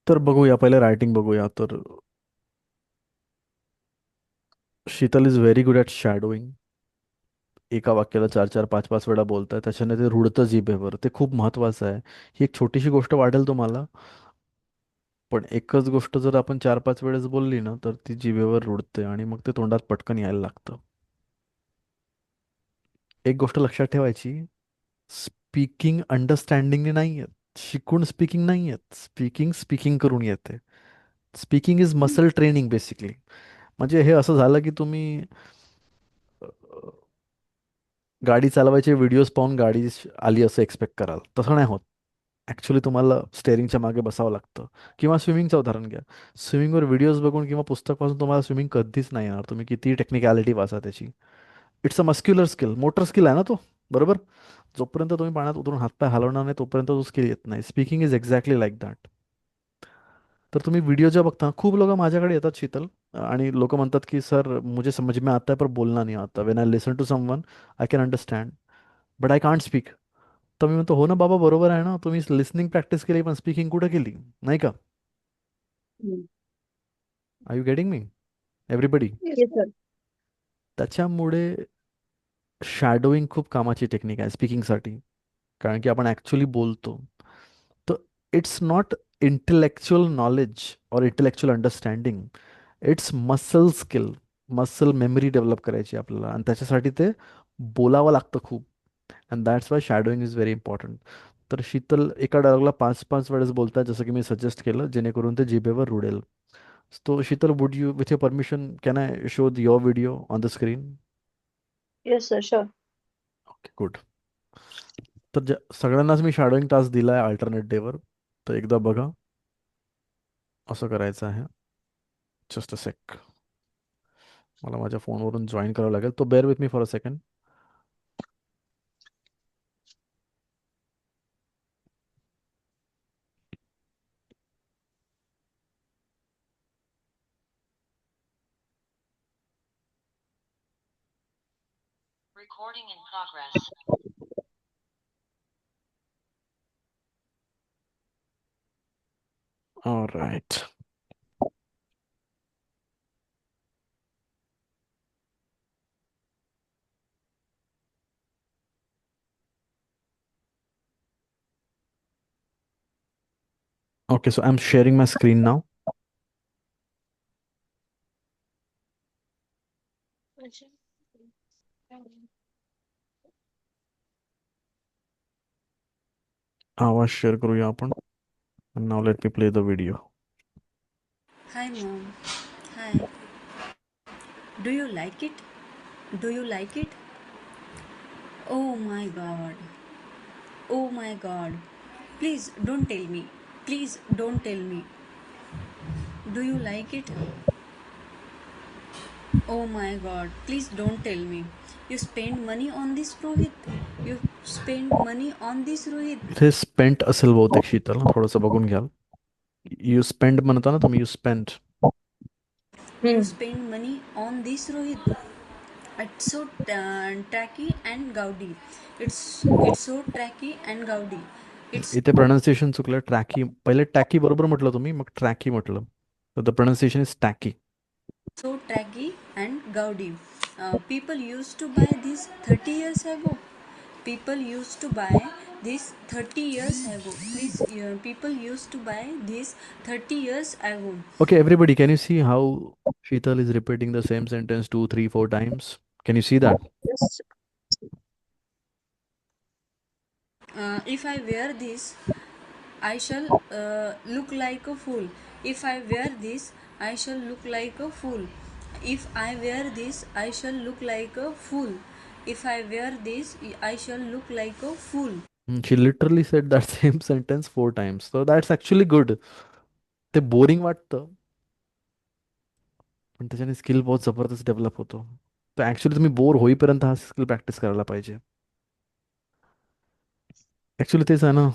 तर बघूया, पहिले रायटिंग बघूया. तर Sheetal is very good at shadowing. एका वाक्याला चार चार पाच पाच वेळा बोलताय, त्याच्याने ते रुळतं जिभेवर. ते खूप महत्वाचं आहे. ही एक छोटीशी गोष्ट वाटेल तुम्हाला, पण एकच गोष्ट जर आपण चार पाच वेळेस बोलली ना, तर ती जिभेवर रुळते आणि मग ते तोंडात पटकन यायला लागतं. एक गोष्ट लक्षात ठेवायची, स्पीकिंग अंडरस्टँडिंगने नाही येत. शिकून स्पीकिंग नाही येत. स्पीकिंग स्पीकिंग करून येते. Speaking is muscle training basically. म्हणजे हे असं झालं की तुम्ही गाडी चालवायचे व्हिडिओज पाहून गाडी आली असं एक्सपेक्ट कराल, तसं नाही होत. ॲक्च्युली तुम्हाला स्टेअरिंगच्या मागे बसावं लागतं. किंवा स्विमिंगचं उदाहरण घ्या. स्विमिंगवर व्हिडिओज बघून किंवा पुस्तक वाचून तुम्हाला स्विमिंग कधीच नाही येणार, तुम्ही किती टेक्निकॅलिटी वाचा त्याची. It's a muscular skill, motor skill आहे ना तो. बरोबर. जोपर्यंत तुम्ही पाण्यात उतरून हातपाय हलवणार नाही, तोपर्यंत तो स्किल येत नाही. Speaking is exactly like that. तर तुम्ही व्हिडिओ ज्या बघता, खूप लोक माझ्याकडे येतात शीतल, आणि लोक म्हणतात की सर मुझे समझ में आता है पर बोलना नहीं आता. When I listen to someone I can understand, but I can't speak. तर मी म्हणतो, हो ना बाबा, बरोबर आहे ना, तुम्ही लिसनिंग प्रॅक्टिस केली पण स्पीकिंग कुठं केली? नाही का? Hmm. Are you getting me everybody? Yes sir. त्याच्यामुळे शॅडोईंग खूप कामाची टेक्निक आहे स्पीकिंगसाठी. कारण की आपण ॲक्च्युली बोलतो. तर इट्स नॉट इंटेलेक्च्युअल नॉलेज और intellectual understanding. It's muscle skill. Muscle memory develop करायची आपल्याला, आणि त्याच्यासाठी ते बोलावं लागतं खूप. And that's why shadowing is very important. तर शीतल एका डायलॉगला पाच पाच वेळेस बोलतात, जसं की मी सजेस्ट केलं, जेणेकरून ते जिभेवर रुडेल. तो Sheetal, would you with your permission can I show your video on the screen? Yes sir, sure. Okay, good. तर सगळ्यांनाच मी शॅडोइंग टास्क दिला आहे अल्टरनेट डेवर. तर एकदा बघा. असं करायचं आहे. Just a sec. मला माझ्या फोनवरून जॉईन करावं लागेल, तो bear with me for a second. Recording in progress. All right. Okay, so I'm sharing my screen now. आवाज शेअर करूया आपण. And now let me play the video. Hi, Mom. Hi. Do you like it? Do you like it? Oh my god. Oh my god. Please don't tell me. Please don't tell me. Do you like it? Oh my god. Please don't tell me. You spend money on this, Rohit? You spend money on this, Rohit? इथे spent असेल बहुतेक शीतल, थोडंसं बघून घ्याल. You spend म्हणता ना तुम्ही, you spent. You spend money on this, Rohit? It's so tacky and gaudy. It's so tacky and gaudy. It's इथे प्रोनाऊन्सिएशन चुकलं. ट्रॅकी, पहिले टॅकी बरोबर म्हटलं तुम्ही, मग ट्रॅकी म्हटलं. तर the pronunciation is tacky. so tacky and gaudy. People used to buy this 30 years ago. People used to buy this 30 years ago. Please, people used to buy this 30 years ago. Okay, everybody, can you see how Sheetal is repeating the same sentence two, three, four times? Can you see that? Yes. If I wear this, I shall look like a fool. If I wear this, I shall look like a fool. If I wear this, I shall look like a fool. If I wear this, I shall look like a fool. She literally said that same sentence four times. So that's actually good. ते boring वाटतं, पण त्याच्याने skill बहुत जबरदस्त develop होतो. तर actually तुम्ही bore होईपर्यंत हा स्किल प्रॅक्टिस करायला पाहिजे. ॲक्च्युली तेच आहे ना,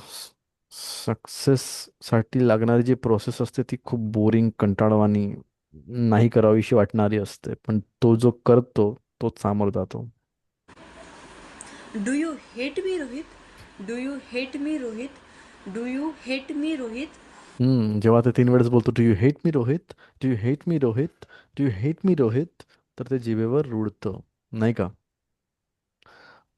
सक्सेससाठी लागणारी जी प्रोसेस असते ती खूप बोरिंग, कंटाळवाणी, नाही करावीशी वाटणारी असते. पण तो जो करतो तोच सामोर जातो. Do you hate me, Rohit? Do you hate me, Rohit? Do you hate me, Rohit? जेव्हा ते 3 वेळेस बोलतो, do you hate me Rohit, do you hate me Rohit, do you hate me Rohit, तर ते जिभेवर रुळतं, नाही का?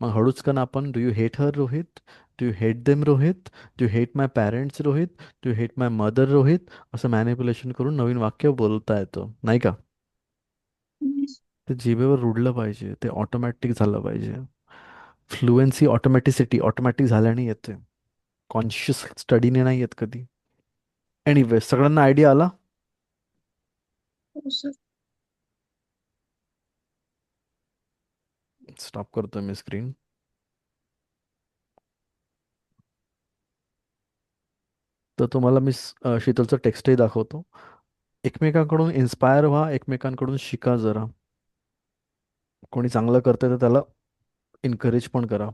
मग हळूच का ना आपण, do you hate her Rohit, do you hate them Rohit, do you hate my parents Rohit, do you hate my mother Rohit, असं मॅनिप्युलेशन करून नवीन वाक्य बोलता येतं, नाही का? ते जिभेवर रुळलं पाहिजे, ते ऑटोमॅटिक झालं पाहिजे. फ्लुएन्सी, ऑटोमॅटिसिटी ऑटोमॅटिक झाल्याने येते, कॉन्शियस स्टडीने नाही येत कधी. एनिवे, सगळ्यांना आयडिया आला? हो सर. स्टॉप करतोय मी स्क्रीन. तर तुम्हाला मी शीतलचं टेक्स्टही दाखवतो. एकमेकांकडून इन्स्पायर व्हा, एकमेकांकडून शिका जरा. कोणी चांगलं करतंय तर त्याला इन्करेज पण करा.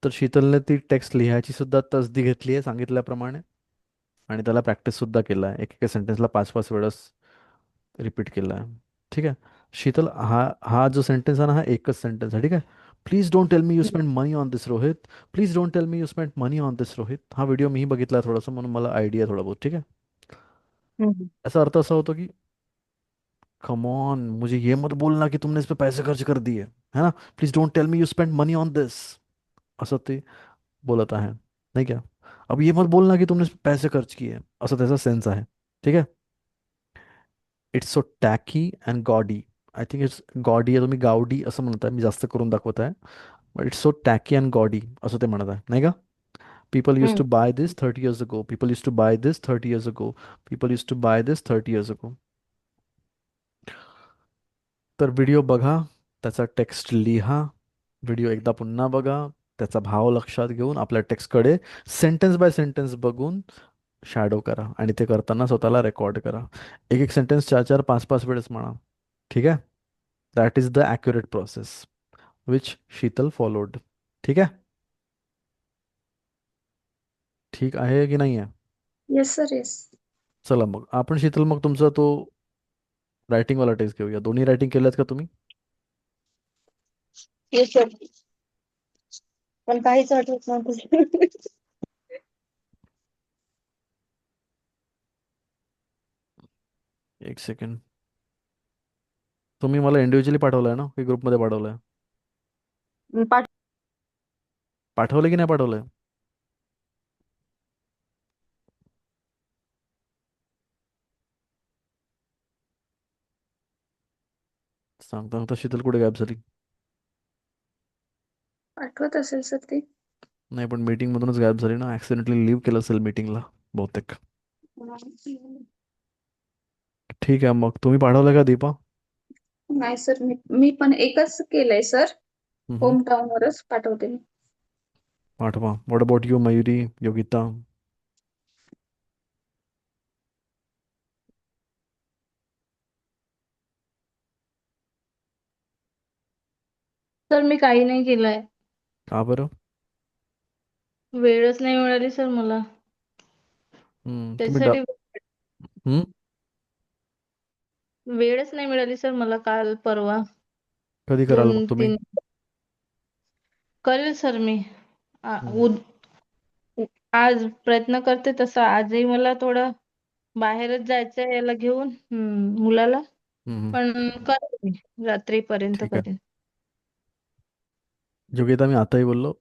तर शीतलने ती टेक्स्ट लिहायची सुद्धा तसदी घेतली आहे सांगितल्याप्रमाणे, आणि त्याला प्रॅक्टिस सुद्धा केला आहे. एकेका सेंटेन्सला 5-5 वेळेस रिपीट केला आहे. ठीक आहे. शीतल, हा हा जो सेंटेन्स आहे ना, हा एकच सेंटेन्स आहे. ठीक आहे. Please don't tell me you spend money on this Rohit, please don't tell me you spend money on this Rohit. हा व्हिडिओ मीही बघितला थोडासा, म्हणून मला आयडिया थोडा बहुत. ठीक आहे. हम्म. याचा अर्थ असा होतो की, कम ऑन, मुझे ये मत बोलना कि तुमने इस पे पैसे खर्च कर दिए, है ना. Please don't tell me you spend money on this, असं ते बोलत आहे, नाही क्या? अब ये मत बोलना की तुमने इस पे पैसे खर्च किए, असं त्याचा सेन्स आहे. ठीक आहे. It's so tacky and gaudy. I think it's gaudy आहे, तुम्ही गावडी असं म्हणताय, मी जास्त करून दाखवत आहे. But it's so tacky and gaudy असं ते म्हणत आहे, नाही का? People use to buy this 30 years ago, people use to buy this 30 years ago, people use to buy this 30 years ago. तर व्हिडिओ बघा, त्याचा टेक्स्ट लिहा, व्हिडिओ एकदा पुन्हा बघा, त्याचा भाव लक्षात घेऊन आपल्या टेक्स्टकडे सेंटेन्स बाय सेंटेन्स बघून शॅडो करा, आणि ते करताना स्वतःला रेकॉर्ड करा. एक एक सेंटेन्स 4-4, 5-5 वेळेस म्हणा. ठीक आहे. That is the accurate process which Sheetal followed. ठीक आहे. ठीक आहे की नाही आहे? Yes sir, yes. चला मग आपण, शीतल, मग तुमचा तो रायटिंगवाला टेस्ट घेऊया. दोन्ही रायटिंग केल्यात का तुम्ही? Yes sir. पण काहीच आठवत नव्हतं. एक सेकंड. तुम्ही मला इंडिव्हिज्युअली पाठवलाय ना, की ग्रुपमध्ये पाठवलाय? पाठ पाठवलं की नाही पाठवलंय? सांगता सांगता शीतल कुठे गायब झाली? आठवत असेल सर ते. नाही, पण मीटिंग मधूनच गायब झाली ना, ऍक्सिडेंटली लीव केलं असेल मीटिंगला बहुतेक. ठीक आहे, मग तुम्ही पाठवलं का दीपा? नाही सर, मी पण एकच केलंय सर. हम्म. होम टाउन वरच पाठवते मी. पाठवा. What about you, Mayuri, Yogita? Sir मी काही नाही केलंय. का बरं? वेळच नाही मिळाली सर मला. तुम्ही त्याच्यासाठी हम्म वेळच नाही मिळाली सर मला, काल परवा कधी कराल मग दोन तुम्ही? तीन करेल सर मी. आ- हम्म. उद- आज प्रयत्न करते तसा. आजही मला थोडं बाहेरच जायचंय याला घेऊन, मुलाला. हम्म. पण करेल मी, रात्रीपर्यंत ठीक आहे. करेल. योगिता, मी आताही बोललो,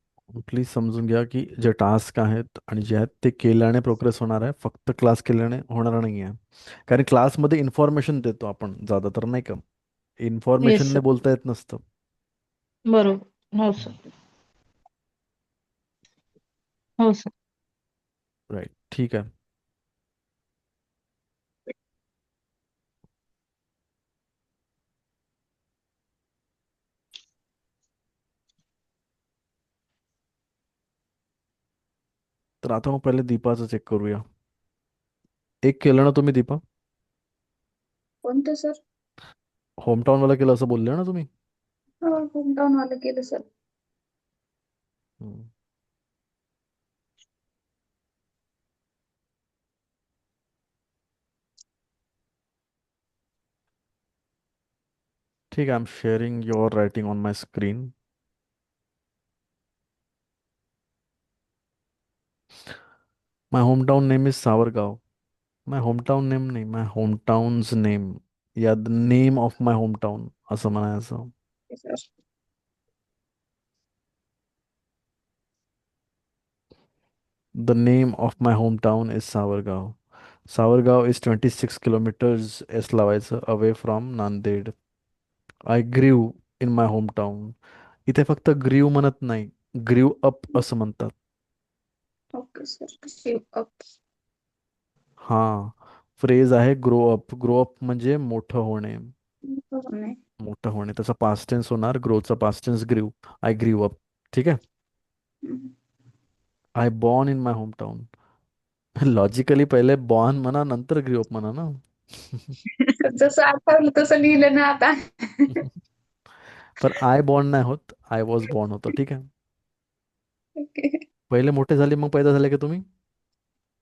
प्लीज समजून घ्या की जे टास्क आहेत आणि जे आहेत ते केल्याने प्रोग्रेस होणार आहे, फक्त क्लास केल्याने होणार नाही आहे. कारण क्लासमध्ये इन्फॉर्मेशन देतो आपण ज्यादा तर, नाही का? येस इन्फॉर्मेशनने सर. बोलता येत नसतं. बरोबर. हो सर. हो सर. राईट. ठीक आहे. तर आता मग पहिले दीपाचं चेक करूया. एक केलं ना तुम्ही, दीपा? कोणतं सर? होमटाऊनवाला केलं असं बोलले ना तुम्ही? हो, होम टाउन वाला केलं सर. हम्म. ठीक आहे. I am sharing your writing on my screen. My home town name is Savargaon. My home town name नाही, माय होम टाउन्स नेम, या the name of my home town असं म्हणायचं. Sir. The name of my home town is Savargaon. Savargaon is 26 kilometres S लावायचं away from Nanded. I grew in my home town. इथे फक्त grew म्हणत नाही, grew up असं म्हणतात. Okay sir. शिव अप. हां, फ्रेज आहे ग्रो अप. ग्रो अप म्हणजे मोठं होणे. नाही. मोठं होणे त्याचा पास्ट टेन्स होणार, ग्रोचा पास्ट टेन्स ग्रीव. I grew up. ठीक आहे. I born in my home town. Logically पहिले बॉर्न म्हणा नंतर ग्रीव अप म्हणा ना. जसं आठवलं तसं लिहिलं ना आता. पण आय बॉर्न नाही होत, आय वॉज बॉर्न होतं. ठीक आहे. ओके. पहिले मोठे झाले मग पैदा झाले का तुम्ही?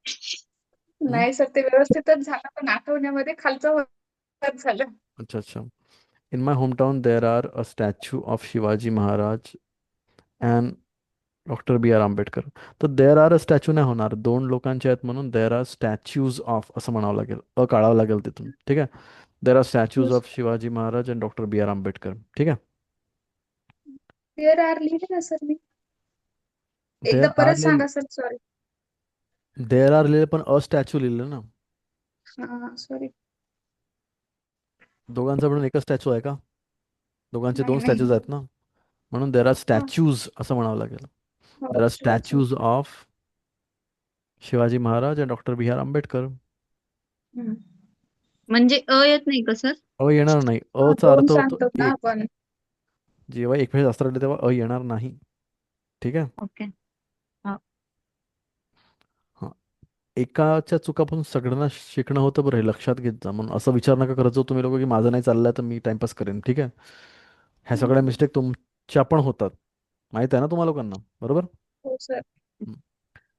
हं? नाही सर, ते व्यवस्थितच झालं पण आठवण्यामध्ये खालचं वर झालं. अच्छा अच्छा. In my home town there are a statue of Shivaji Maharaj and doctor B R Ambedkar. तर देर आर अ स्टॅच्यू नाही होणार, दोन लोकांचे आहेत म्हणून देर आर स्टॅच्यूज ऑफ असं म्हणावं लागेल, काढावं लागेल तिथून. ठीक आहे. There are statues of Shivaji Maharaj and doctor B R Ambedkar. ठीक आहे. देअर आर लिहिले ना सर मी. एकदा देर आर परत लिहिले, सांगा सर. सॉरी. देर आर लिहिले पण अ स्टॅच्यू लिहिलं ना. हा सॉरी. दोघांचा मिळून एकच स्टॅच्यू आहे का? दोघांचे नाही दोन नाही. स्टॅच्यूज आहेत ना. म्हणून देर आर हा. स्टॅच्यूज असं म्हणावं लागेल. हो देर आर अच्छा अच्छा. Statues of Shivaji Maharaj and doctor B R Ambedkar. Hmm. म्हणजे अ येत नाही का सर? अ येणार नाही. हा, अचा दोन अर्थ होतो सांगतो ना एक. आपण. जेव्हा एक वेळेस अस्त्र तेव्हा अ येणार नाही. ठीक आहे. ओके. हा. हा. एकाच्या चुकापासून सगळ्यांना शिकणं होतं बरं, हे लक्षात घेत जा. म्हणून असं विचार नका करत जाऊ तुम्ही लोक की माझं नाही चाललंय तर मी टाइमपास करेन. ठीक आहे. ह्या सगळ्या मिस्टेक तुमच्या पण होतात, माहित आहे ना तुम्हा लोकांना, बरोबर? हो sir.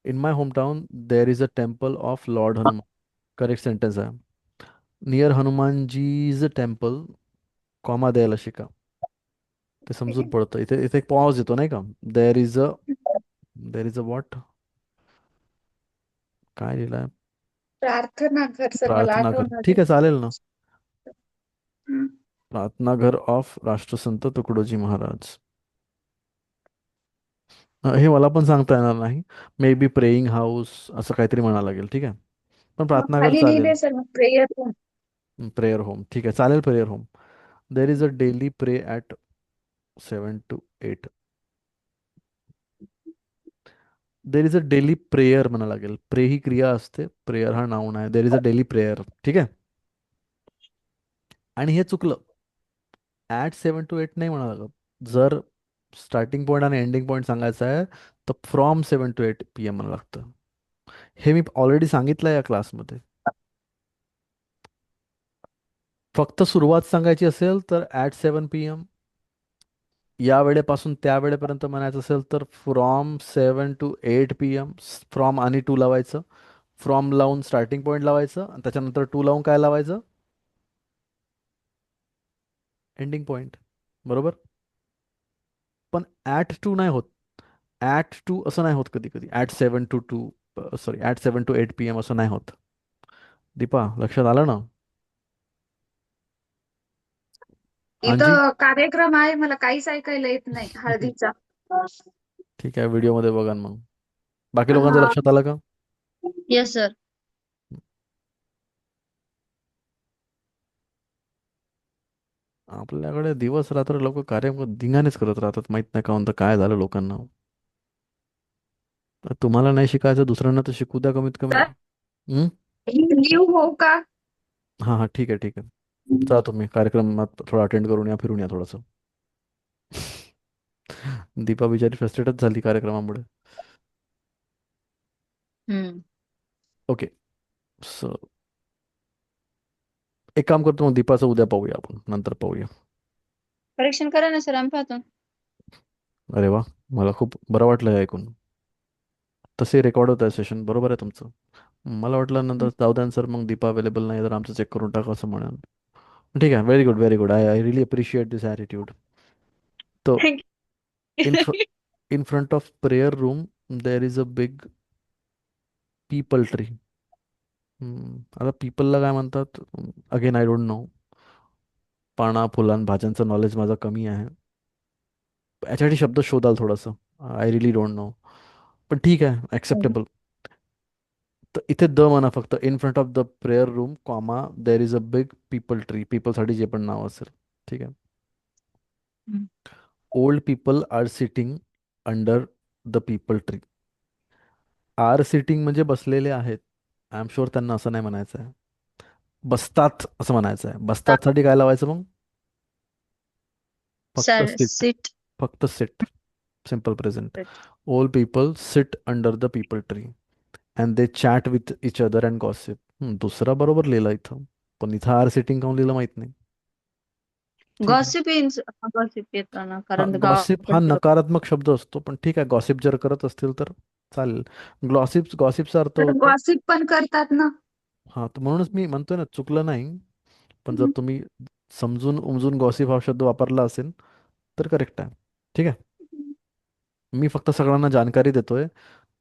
In my home town there is a temple of Lord Hanuman. Correct sentence आहे. नियर हनुमानजीज टेम्पल, कॉमा द्यायला शिका. ते समजून पडतं. इथे इथे एक पॉज येतो नाही का. देर is a, there is a what, काय लिहिलंय? प्रार्थना घर सर, मला प्रार्थना घर. आठवणार. ठीक आहे, चालेल ना. हम्म. प्रार्थना घर ऑफ राष्ट्रसंत तुकडोजी महाराज. हे मला पण सांगता येणार नाही. मे बी प्रेइंग हाऊस असं काहीतरी म्हणावं लागेल. ठीक आहे. पण हा, प्रार्थना घर खाली चालेल. लिहिले सर मग प्रेयर रूम. प्रेयर होम ठीक आहे, चालेल. Prayer home. There is a daily pray at 7 to 8. There is a daily prayer म्हणा लागेल. प्रे ही क्रिया असते, प्रेयर हा नाऊन आहे. देर इज अ डेली प्रेयर. ठीक आहे. आणि हे चुकलं. @7 to 8 नाही म्हणा लागत. जर स्टार्टिंग पॉईंट आणि एंडिंग पॉईंट सांगायचा आहे तर फ्रॉम 7 to 8 PM म्हणा लागतं. हे मी ऑलरेडी सांगितलं या क्लासमध्ये. फक्त सुरुवात सांगायची असेल तर @7 PM. या वेळेपासून त्या वेळेपर्यंत म्हणायचं असेल तर फ्रॉम 7 to 8 PM. फ्रॉम आणि टू लावायचं. फ्रॉम लावून स्टार्टिंग पॉईंट लावायचं आणि त्याच्यानंतर टू लावून काय लावायचं? Ending point. बरोबर. पण @2 नाही होत. @2 असं नाही होत कधी कधी. @7 to 2, सॉरी @7 to 8 PM असं नाही होत. दीपा, लक्षात आलं ना? हां जी. इथं कार्यक्रम आहे, मला काहीच ऐकायला येत नाही हळदीचा. ठीक आहे, व्हिडिओमध्ये बघा ना मग. बाकी लोकांचं हा. लक्षात आलं का? Yes sir. आपल्याकडे दिवस रात्र लोक कार्य धिंगाणेच करत राहतात, माहित नाही का म्हणतं काय झालं लोकांना. तर तुम्हाला नाही शिकायचं दुसऱ्यांना तर शिकू द्या कमीत कमी. सर, हं? लिव हो का? हां हां, ठीक आहे ठीक आहे. जा तुम्ही कार्यक्रमात थोडा अटेंड करून या, फिरून या थोडंसं. दीपा बिचारी फ्रस्ट्रेटच झाली कार्यक्रमामुळे. हम्म. ओके. सो एक काम करतो मग, दीपाचं उद्या पाहूया आपण, नंतर पाहूया. करेक्शन करा ना सर, आम्ही पाहतो. अरे वा, मला खूप बरं वाटलं हे ऐकून. तसे रेकॉर्ड होत आहे सेशन, बरोबर आहे तुमचं. मला वाटलं नंतर जाऊ द्या सर, मग दीपा अवेलेबल नाही तर आमचं चेक करून टाका असं म्हणून. ठीक आहे, very good very good. I I relief appreciate this attitude. तो थँक इन फ्र in front of prayer room there is a big peepal tree. आता पीपलला काय म्हणतात? Again I don't know. पाना फुलां भाज्यांचं नॉलेज माझं कमी आहे. याच्यासाठी शब्द शोधाल थोडंसं. I really don't know. पण ठीक आहे, ॲक्सेप्टेबल. तर इथे द म्हणा फक्त, in front of the prayer room comma there is a big peepal tree. पीपलसाठी जे पण नाव असेल. ठीक आहे. Hmm. Old people are sitting under the peepal tree. Are sitting म्हणजे बसलेले आहेत. आय एम शुअर त्यांना असं नाही म्हणायचं आहे. बसतात असं म्हणायचं आहे. बसतातसाठी काय लावायचं मग? फक्त सर सिट. सीट. फक्त sit. Simple present. Old people sit under the peepal tree and they chat with each other and gossip. दुसरा बरोबर लिहिला इथं, पण इथं आर सिटिंग काऊन लिहिलं माहित नाही. ठीक आहे. गॉसिप गॉसिप येतो ना, हा, कारण गॉसिप हा गावाकडे नकारात्मक शब्द असतो, पण ठीक आहे, गॉसिप जर करत असतील तर चालेल. गॉसिपचा अर्थ तर होतो. गॉसिप पण करतात ना. हा, तर म्हणूनच मी म्हणतोय ना, चुकलं नाही. पण जर हम्म. तुम्ही समजून उमजून गॉसिप हा शब्द वापरला असेल तर करेक्ट आहे. ठीक आहे. मी फक्त सगळ्यांना जानकारी देतोय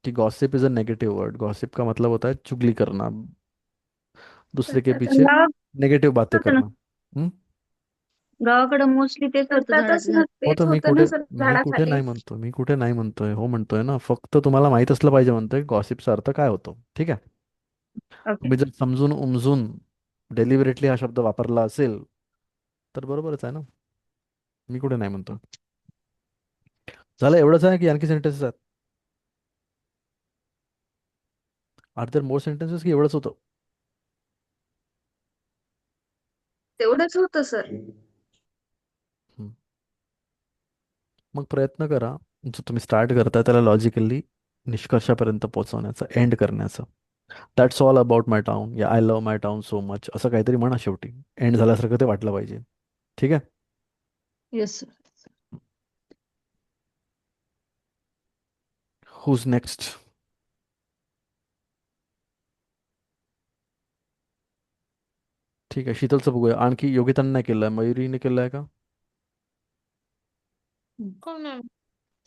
कि gossip is a negative word. Gossip का मतलब होता है चुगली करना, दूसरे के पीछे नेगेटिव बातें होतं ना, करना. हम्म. गावाकडे मोस्टली तेच होतं, करतातच झाडाचं ना, झाड. हो, तेच तर होतं ना सर मी कुठे झाडाखाली. नाही म्हणतो, हो म्हणतोय ना, फक्त तुम्हाला माहित असलं पाहिजे म्हणतोय गॉसिपचा अर्थ काय होतो. ठीक आहे. ओके. तुम्ही जर समजून उमजून डेलिबरेटली हा शब्द वापरला असेल तर बरोबरच आहे ना. मी कुठे नाही म्हणतो. झालं एवढंच आहे की आणखी सेंटेन्सेस आहेत? आर देर मोर सेंटेन्सेस की एवढंच होतं? तेवढंच होतं सर. हम्म. मग प्रयत्न करा, जो तुम्ही स्टार्ट करताय त्याला लॉजिकली निष्कर्षापर्यंत पोहोचवण्याचा, एंड करण्याचा. That's all about my town, या I love my town so much, असं काहीतरी म्हणा शेवटी. एंड झाल्यासारखं ते वाटलं पाहिजे. ठीक आहे. Yes sir. Who's next? ठीक आहे, शीतलचं बघूया. आणखी योगिताने नाही केलंय, मयुरीने केलंय का? कोण आहे? हम्म.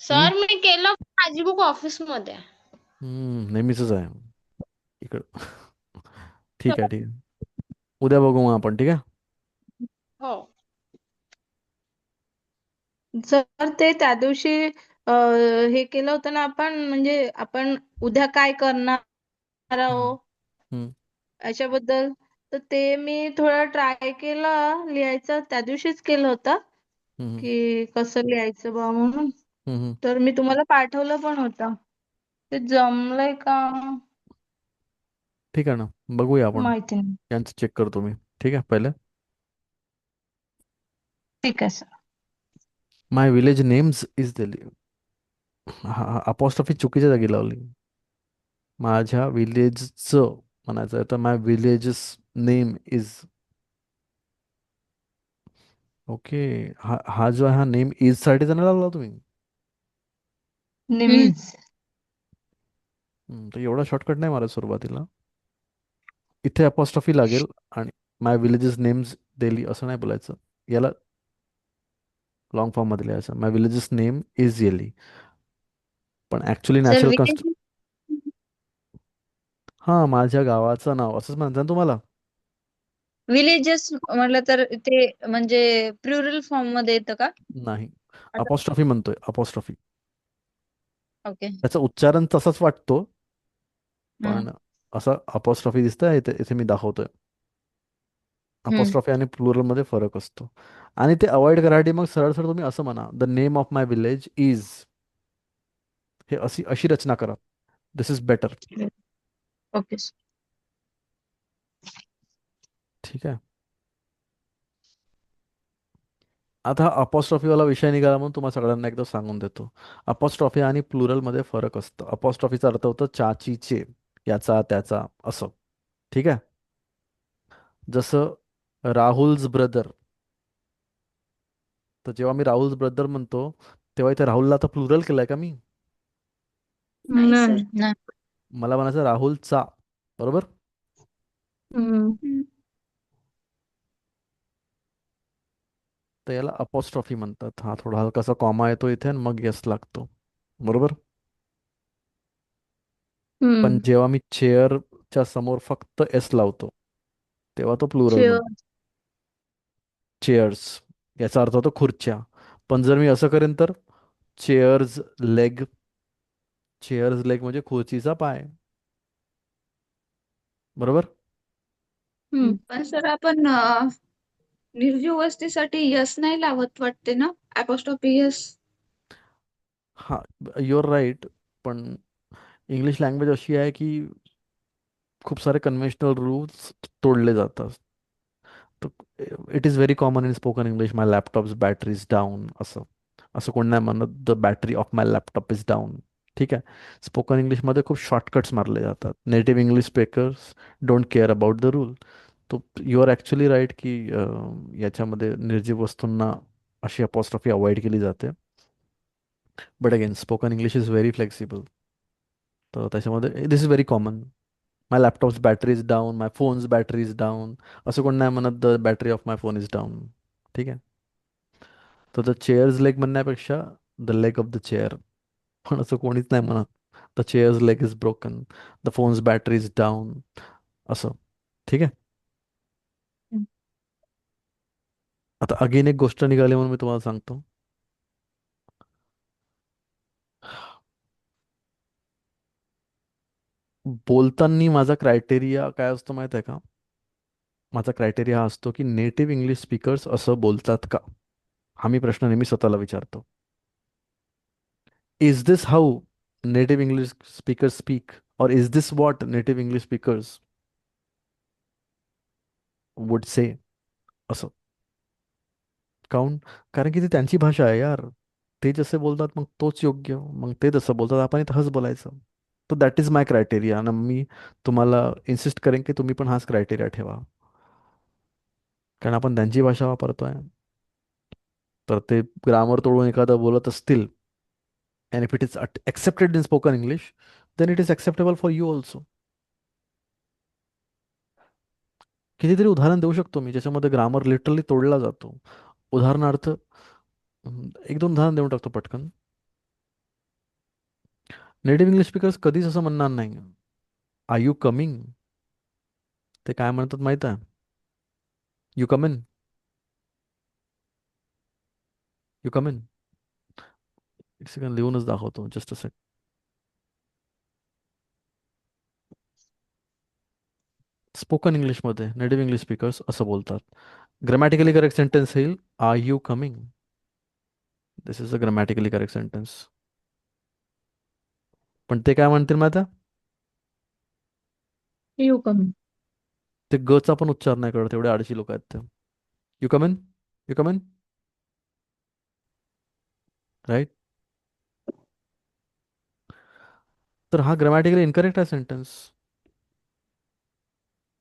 सर मी केलं, माझी बुक ऑफिस मध्ये आहे. नेहमीच आहे इकडं. ठीक आहे, ठीक आहे. उद्या बघू मग आपण. ठीक आहे. हो. सर ते त्या दिवशी हे केलं होतं ना आपण, म्हणजे आपण उद्या काय करणार हम्म. आहोत हम्म. याच्याबद्दल. तर ते मी थोडं ट्राय केलं लिहायचं, त्या दिवशीच केलं होतं हम्म. की कसं लिहायचं बा म्हणून. हम्म. तर मी तुम्हाला पाठवलं पण होतं. ते जमलंय का ठीक आहे ना, बघूया आपण. माहिती नाही. यांचं चेक करतो मी. ठीक आहे. पहिले ठीक आहे sir. My village names is दिली. हा, अपॉस्ट्रॉफी चुकीच्या जागी लावली. माझ्या विलेजचं म्हणायचं आहे तर माय विलेजेस नेम इज. ओके. हा जो आहे, हा नेम इज साठी तर नाही लावला तुम्ही. हम्म. नेहमीच. तर एवढा शॉर्टकट नाही मारा सुरुवातीला. इथे अपॉस्ट्रॉफी लागेल आणि माय विलेजेस नेम्स दिली असं नाही बोलायचं. याला लॉंग फॉर्म मध्ये लिहायचं, माय विलेजेस नेम इज येली. पण ऍक्च्युली सर नॅचरल विलेज. हा, माझ्या गावाचं नाव असंच म्हणतात ना तुम्हाला. विलेजेस म्हटलं तर ते म्हणजे प्लुरल फॉर्म मध्ये येतं का? नाही, आता अपॉस्ट्रॉफी म्हणतोय, अपॉस्ट्रॉफी. ओके. त्याचं उच्चारण तसाच वाटतो, हम्म. पण असं अपॉस्ट्रॉफी दिसतंय इथे, इथे मी दाखवतोय. हम्म. अपॉस्ट्रॉफी आणि प्लुरल मध्ये फरक असतो. आणि ते अवॉइड करायसाठी मग सरळ सरळ तुम्ही असं म्हणा, the name of my village is. हे अशी अशी रचना करा. दिस इज बेटर. ओके. ठीक आहे. आता अपॉस्ट्रॉफीवाला विषय निघाला म्हणून तुम्हाला सगळ्यांना एकदा सांगून देतो. अपॉस्ट्रॉफी आणि प्लुरल मध्ये फरक असतो. अपॉस्ट्रॉफीचा अर्थ होतो चाचीचे, याचा त्याचा असं. ठीक आहे. जसं राहुल्स ब्रदर. तर जेव्हा मी राहुल्स ब्रदर म्हणतो तेव्हा इथे राहुलला आता प्लुरल केलंय का मी? नाही सर. नाही. नाही. मला म्हणायचं राहुलचा. बरोबर. हम्म. तर याला अपॉस्ट्रॉफी म्हणतात. हा, थोडा हलकासा कॉमा येतो इथे आणि मग यस लागतो. बरोबर. पण हम्म. जेव्हा मी चेअरच्या समोर फक्त एस लावतो तेव्हा तो प्लुरल चेअर. बनतो. चेअर्स याचा अर्थ होतो खुर्च्या. पण जर मी असं करेन तर चेअर्स लेग. चेअर्स लेग म्हणजे खुर्चीचा पाय. बरोबर. हम्म. पण सर आपण निर्जीव वस्तीसाठी यस नाही लावत वाटते ना, अपॉस्ट्रॉफी यस. हा, युअर राईट. पण इंग्लिश लँग्वेज अशी आहे की खूप सारे कन्व्हेन्शनल रूल्स तोडले जातात. It is very common in spoken English, my laptop's battery is down. असं असं कोण नाही म्हणत the battery of my laptop is down. ठीक आहे. स्पोकन इंग्लिशमध्ये खूप शॉर्टकट्स मारले जातात. Native English speakers don't care about the rule. तो यू आर ॲक्च्युली राईट की याच्यामध्ये निर्जीव वस्तूंना अशी अपॉस्ट्रॉफी अवॉइड केली जाते. But again spoken English is very flexible. तर त्याच्यामध्ये this is very common. My laptop's battery is down, my phone's battery is down. असं कोण नाही म्हणत the battery of my phone is down. ठीक आहे. तर द चेअर्स लेग म्हणण्यापेक्षा the leg of the chair. पण असं कोणीच नाही म्हणत the chair's leg is broken, the phone's battery is down. असं. ठीक आहे. आता अगेन एक गोष्ट निघाली म्हणून मी तुम्हाला सांगतो. बोलताना माझा क्रायटेरिया काय असतो माहित आहे का? माझा क्रायटेरिया हा असतो की नेटिव्ह इंग्लिश स्पीकर्स असं बोलतात का? हा मी प्रश्न नेहमी स्वतःला विचारतो. Is this how native English speakers speak, और is this what native English speakers would say? असं. काऊन? कारण की ती त्यांची भाषा आहे यार. ते जसे बोलतात मग तोच योग्य. मग ते जसं बोलतात आपण तसंच बोलायचं. तर दॅट इज माय क्रायटेरिया. आणि मी तुम्हाला इन्सिस्ट करेन की तुम्ही पण हाच क्रायटेरिया ठेवा. कारण आपण त्यांची भाषा वापरतोय. तर ते ग्रामर तोडून एखादं बोलत असतील, and if it is accepted in spoken English, then it is acceptable for you also. कितीतरी उदाहरण देऊ शकतो मी ज्याच्यामध्ये ग्रामर लिटरली तोडला जातो. उदाहरणार्थ एक दोन उदाहरण देऊन टाकतो पटकन. नेटिव्ह इंग्लिश स्पीकर्स कधीच असं म्हणणार नाही आर यू कमिंग. ते काय म्हणतात माहित आहे? You come in. You come in. एक सेकंड लिहूनच दाखवतो. Just a sec. स्पोकन इंग्लिशमध्ये नेटिव्ह इंग्लिश स्पीकर्स असं बोलतात. ग्रामॅटिकली करेक्ट सेंटेन्स येईल are you coming. This is a grammatically correct sentence. पण ते काय म्हणतील माहिती आहे? You come. ते गचा पण उच्चार नाही करत. एवढे आळशी लोक आहेत ते. You come in. You come in. Right. तर हा ग्रामॅटिकली इनकरेक्ट आहे सेंटेन्स.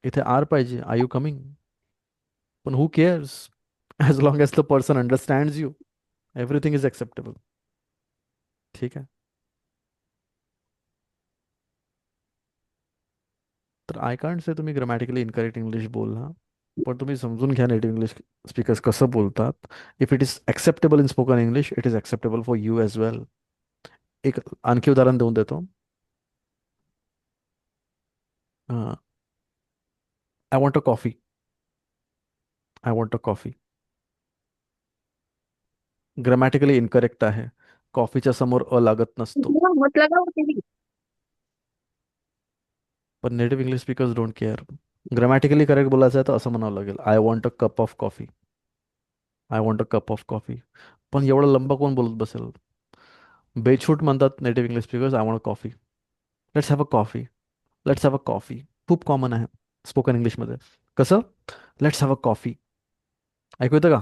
इथे आर पाहिजे आर यू कमिंग. पण who cares? As long as the person understands you, everything is acceptable. ठीक आहे. तर आय कांट से तुम्ही ग्रामॅटिकली इनकरेक्ट इंग्लिश बोलला. पण तुम्ही समजून घ्या नेटिव्ह इंग्लिश स्पीकर्स कसं बोलतात. If it is acceptable in spoken English, it is acceptable for you as well. एक आणखी उदाहरण देऊन देतो. I want a coffee. I want a coffee grammatically incorrect आहे. कॉफीच्या समोर अ लागत नसतो. म्हटलं का होते. पण native English speakers don't care. Grammatically correct बोलायचं आहे तर असं म्हणावं लागेल I want a cup of coffee. I want a cup of coffee. पण एवढं लंबा कोण बोलत बसेल? बेछूट म्हणतात native English speakers I want coffee. Let's have a coffee. Let's have a coffee खूप कॉमन आहे स्पोकन इंग्लिशमध्ये. कसं? Let's have a coffee. ऐकू येतं का?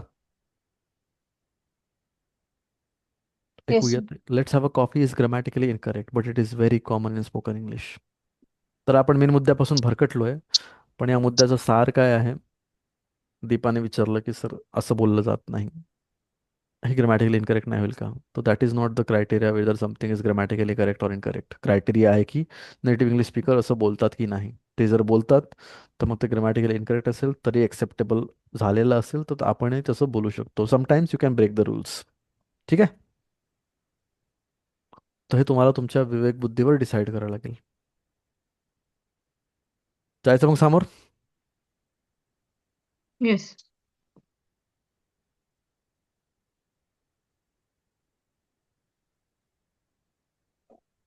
ऐकू येस. येत? Let's have a coffee is grammatically incorrect but it is very common in spoken English. तर आपण मेन मुद्द्यापासून भरकटलोय. पण या मुद्द्याचा सार काय आहे? दीपाने विचारलं की सर असं बोललं जात नाही. हे ग्रामॅटिकली इनकरेक्ट नाही होईल का? तो that is not the criteria whether something is grammatically correct or incorrect. Criteria आहे की नेटिव्ह इंग्लिश स्पीकर असं बोलतात की नाही. ते जर बोलतात तर मग ते ग्रामॅटिकली इनकरेक्ट असेल तरी एक्सेप्टेबल झालेलं असेल तर आपणही तसं बोलू शकतो. Sometimes you can break the rules. ठीक आहे. तर हे तुम्हाला तुमच्या विवेक बुद्धीवर डिसाईड करावं लागेल. जायचं मग समोर. येस.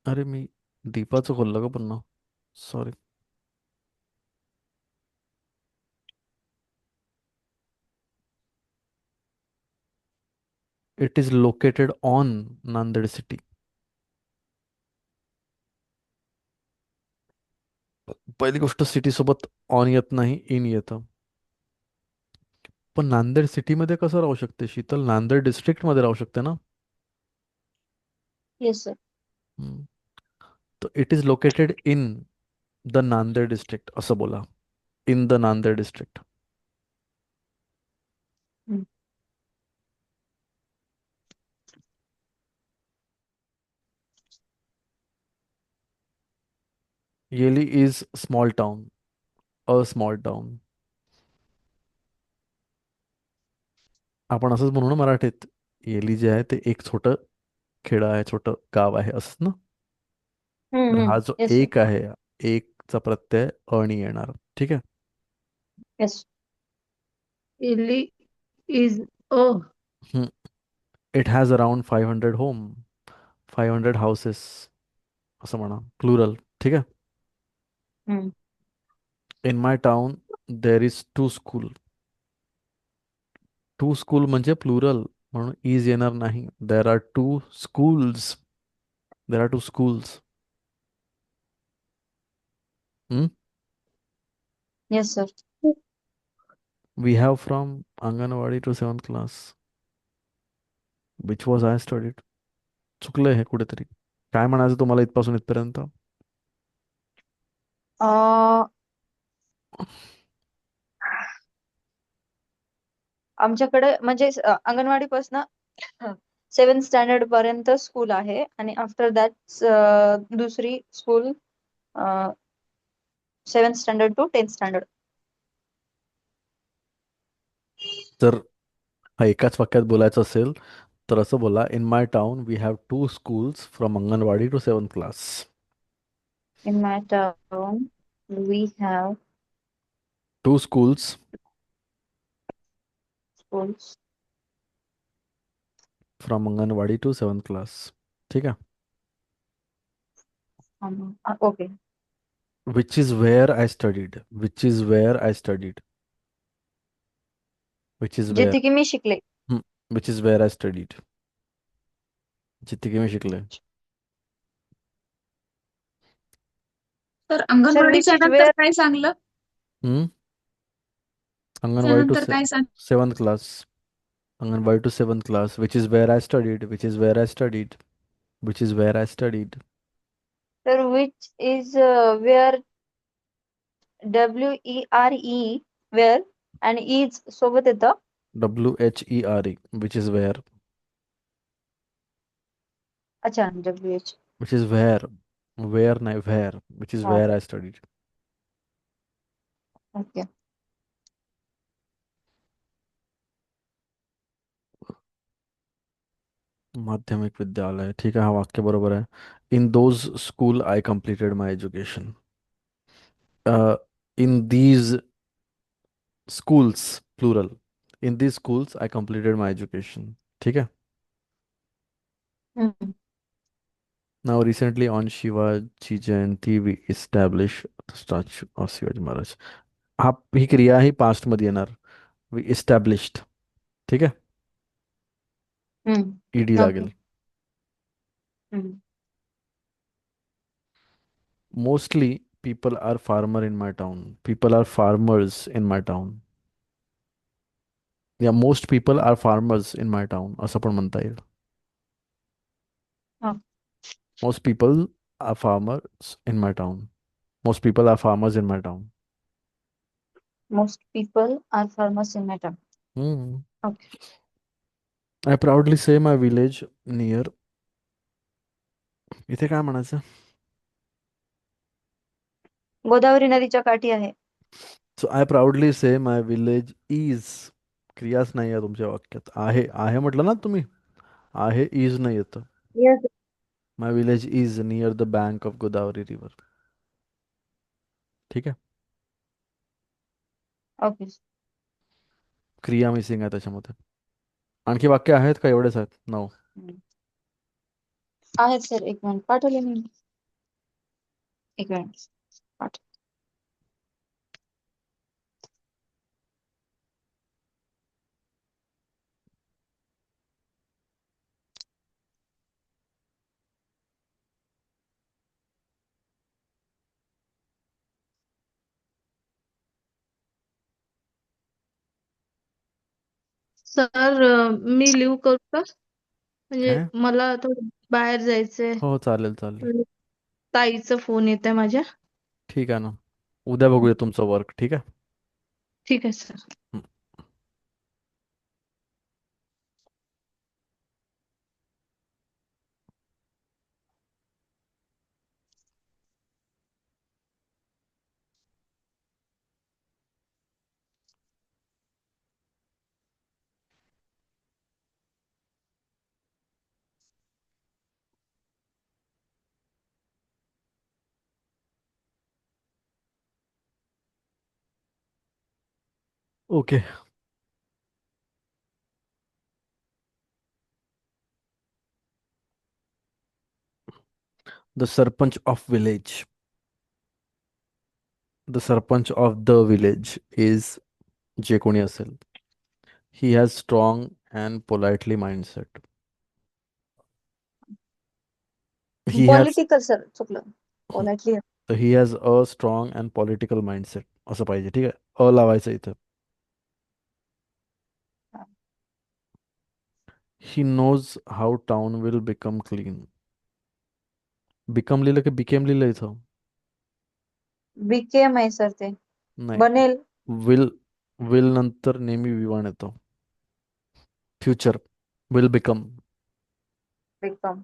अरे मी दीपाचं खोललं का पुन्हा, sorry. It is located on Nanded city. पहिली गोष्ट, सिटी सोबत ऑन येत नाही, इन येतं. पण नांदेड सिटीमध्ये कसं राहू शकते शीतल? नांदेड डिस्ट्रिक्ट मध्ये राहू शकते ना. Yes sir. हम्म. तर it is located in the Nanded district असं बोला. In the Nanded district. Yeli is small town, a small town. आपण असंच म्हणू ना मराठीत, येली जे आहे ते एक छोटं खेडं आहे, छोटं गाव आहे, असंच ना. तर हा जो येस सर. एक आहे, एकचा प्रत्यय अणी येणार. ठीक आहे. येस. इली is a. It has around 500 home, 500 houses असं म्हणा, प्लुरल. ठीक आहे. In my town there is two school. Two school म्हणजे प्लुरल, म्हणून इज येणार नाही. There are two schools. There are two schools. Yes sir. We have from anganwadi to 7th class, which was I studied. चुकलंय हे कुठेतरी. काय म्हणायचं तुम्हाला इथपासून इथपर्यंत? आमच्याकडे म्हणजे अंगणवाडी पासून 7th स्टँडर्ड पर्यंत स्कूल आहे आणि आफ्टर दॅट दुसरी school 7th standard to 10th standard. जर हा एकाच वाक्यात बोलायचं असेल तर असं बोला, in my town we have two schools from anganwadi to 7th class. In my town we have two schools schools. From anganwadi to 7th class. ठीक आहे. Okay. Which is where I studied. Which is where I studied. Which is where. जिथे की मी शिकले. Which is where I studied. जिथे की मी शिकले. तर सर अंगणवाडीच्या विच इज नंतर वेअर. काय सांगलं? हम्म. अंगणवाडी टू त्यानंतर काय सांग? 7th class. Anganwadi to 7th class. Which is where I studied. Which is where I studied. Which is where I studied. तर which is where, WERE where, आणि इज सोबत येतं. WHERE. Which is where. अच्छा, WH. Which is where. Where नाही, where. Which is हा. Where I studied. Okay. माध्यमिक विद्यालय. ठीक आहे, हा वाक्य बरोबर आहे. In those school I completed my education. In these schools, plural. In these schools I completed my education. ठीक आहे. Now recently on Shivaji Jayanti we establish statue of Shivaji Maharaj. हा, ही क्रिया ही पास्ट मध्ये येणार. We established. ठीक आहे. ED okay. लागेल. Mostly people are farmer in my town. People are farmers in my town. या most people are farmers in my town असं पण म्हणता येईल. Most people are farmers in my town. Most people are farmers in my town. Most people are farmers in my town. Okay. I proudly say my village near. इथे काय म्हणायचं? गोदावरी नदीच्या काठी आहे. So I proudly say my village is. क्रियाच नाही आहे तुमच्या वाक्यात. आहे, आहे म्हटलं ना तुम्ही. आहे, इज नाही येतं. Yes. My village is near the bank of Godavari river. ठीक आहे. ओके. क्रिया मिसिंग आहे त्याच्यामध्ये. आणखी वाक्य आहेत का? एवढेच आहेत? 9. आहेत सर, एक मिनिट पाठवले मी. एक मिनिट पाठव. सर, मी लिव्ह करू का? म्हणजे काय? मला थोडं बाहेर जायचंय. हो, चालेल चालेल. ताईचा फोन येत आहे माझ्या. ठीक आहे ना. उद्या बघूया तुमचं वर्क. ठीक आहे. ठीक आहे सर. हं. Okay. The sarpanch of village. The sarpanch of the village is, जे कोणी असेल, he has strong and politely mindset. He has political sir, चुकलं. Politely. He has a strong and political mindset असं पाहिजे. ठीक आहे. लावायचं इथं. He knows how town will become clean. Become लिहिलं की बिकेम लिहिलं इथं? बीकेएम आहे सर ते. नाही. बनेल. विल विल नंतर नेहमी विवाण येतो. Future. Will become. Become.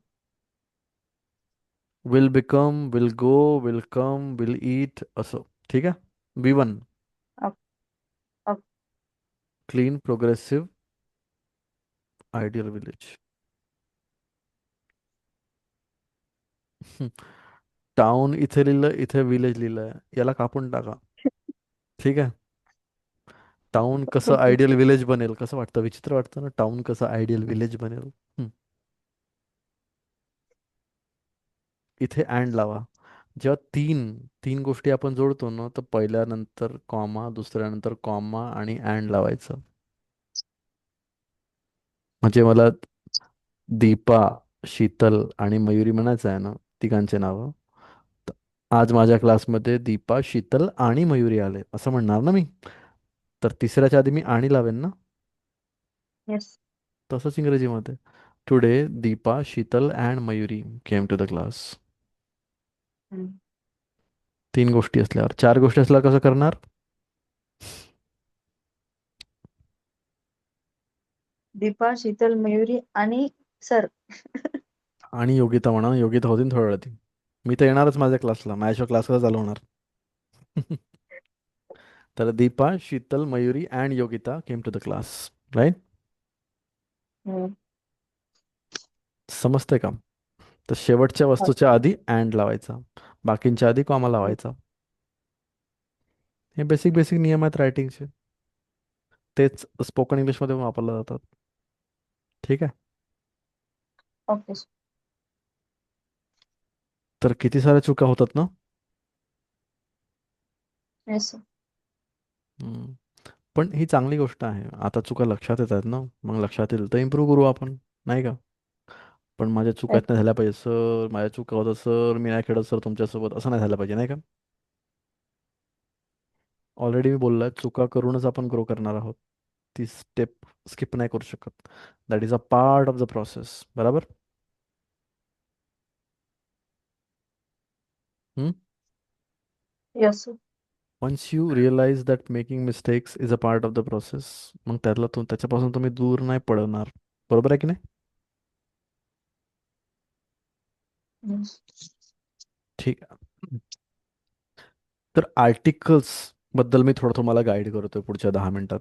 Will become, will go, will come, will eat असं. ठीक आहे. V1. Okay. Clean, progressive, ideal village. Town इथे लिहिलं, इथे विलेज लिहिलंय. याला कापून टाका. ठीक आहे. टाउन कसं ओके. आयडियल विलेज बनेल? कसं वाटतं? विचित्र वाटतं ना? टाउन कसं आयडियल विलेज बनेल? हं. इथे अँड लावा. जेव्हा तीन तीन गोष्टी आपण जोडतो ना, तर पहिल्यानंतर कॉमा, दुसऱ्यानंतर कॉमा आणि अँड लावायचं. म्हणजे मला दीपा, शीतल आणि मयुरी म्हणायचं आहे ना, तिघांचे नावं. त- आज माझ्या क्लासमध्ये दीपा, शीतल आणि मयुरी आले असं म्हणणार ना मी. तर तिसऱ्याच्या आधी मी आणि लावेन ना. येस. तसंच इंग्रजीमध्ये. Today Deepa, Sheetal and Mayuri came to the class. 3 गोष्टी असल्यावर. 4 गोष्टी असल्यावर कसं करणार? दीपा, शीतल, मयुरी आणि सर. आणि योगिता म्हणा. योगिता होती ना थोड्या वेळात. मी तर येणारच माझ्या क्लासला. माझ्याशिवाय क्लास कसं चालू होणार? तर Deepa, Sheetal, Mayuri and Yogita came to the class. Right. समजतंय का? तर शेवटच्या वस्तूच्या आधी अँड लावायचा, बाकींच्या आधी कॉमा लावायचा. हे बेसिक बेसिक नियम आहेत रायटिंगचे. तेच स्पोकन इंग्लिशमध्ये पण वापरले जातात. ठीक आहे. ओके. तर किती साऱ्या चुका होतात ना? येस. हम्म. पण ही चांगली गोष्ट आहे. आता चुका लक्षात येत आहेत ना, मग लक्षात येईल तर इम्प्रूव्ह करू आपण, नाही का? पण माझ्या चुका येस. नाही झाल्या पाहिजे सर, माझ्या चुका होतात सर, मी नाही खेळत सर तुमच्यासोबत, असं नाही झालं पाहिजे, नाही का? ऑलरेडी मी बोललोय, चुका करूनच आपण ग्रो करणार आहोत. ती स्टेप स्किप नाही करू शकत. That is a part of the process. बरोबर? Hmm. Yes. Once you realise that making mistakes is a part of the process, मग त्याच्यापासून तुम्ही दूर नाही पडणार. बरोबर आहे की नाही? ठीक आहे. तर आर्टिकल्स बद्दल मी थोडं तुम्हाला गाईड करतोय पुढच्या 10 मिनिटात.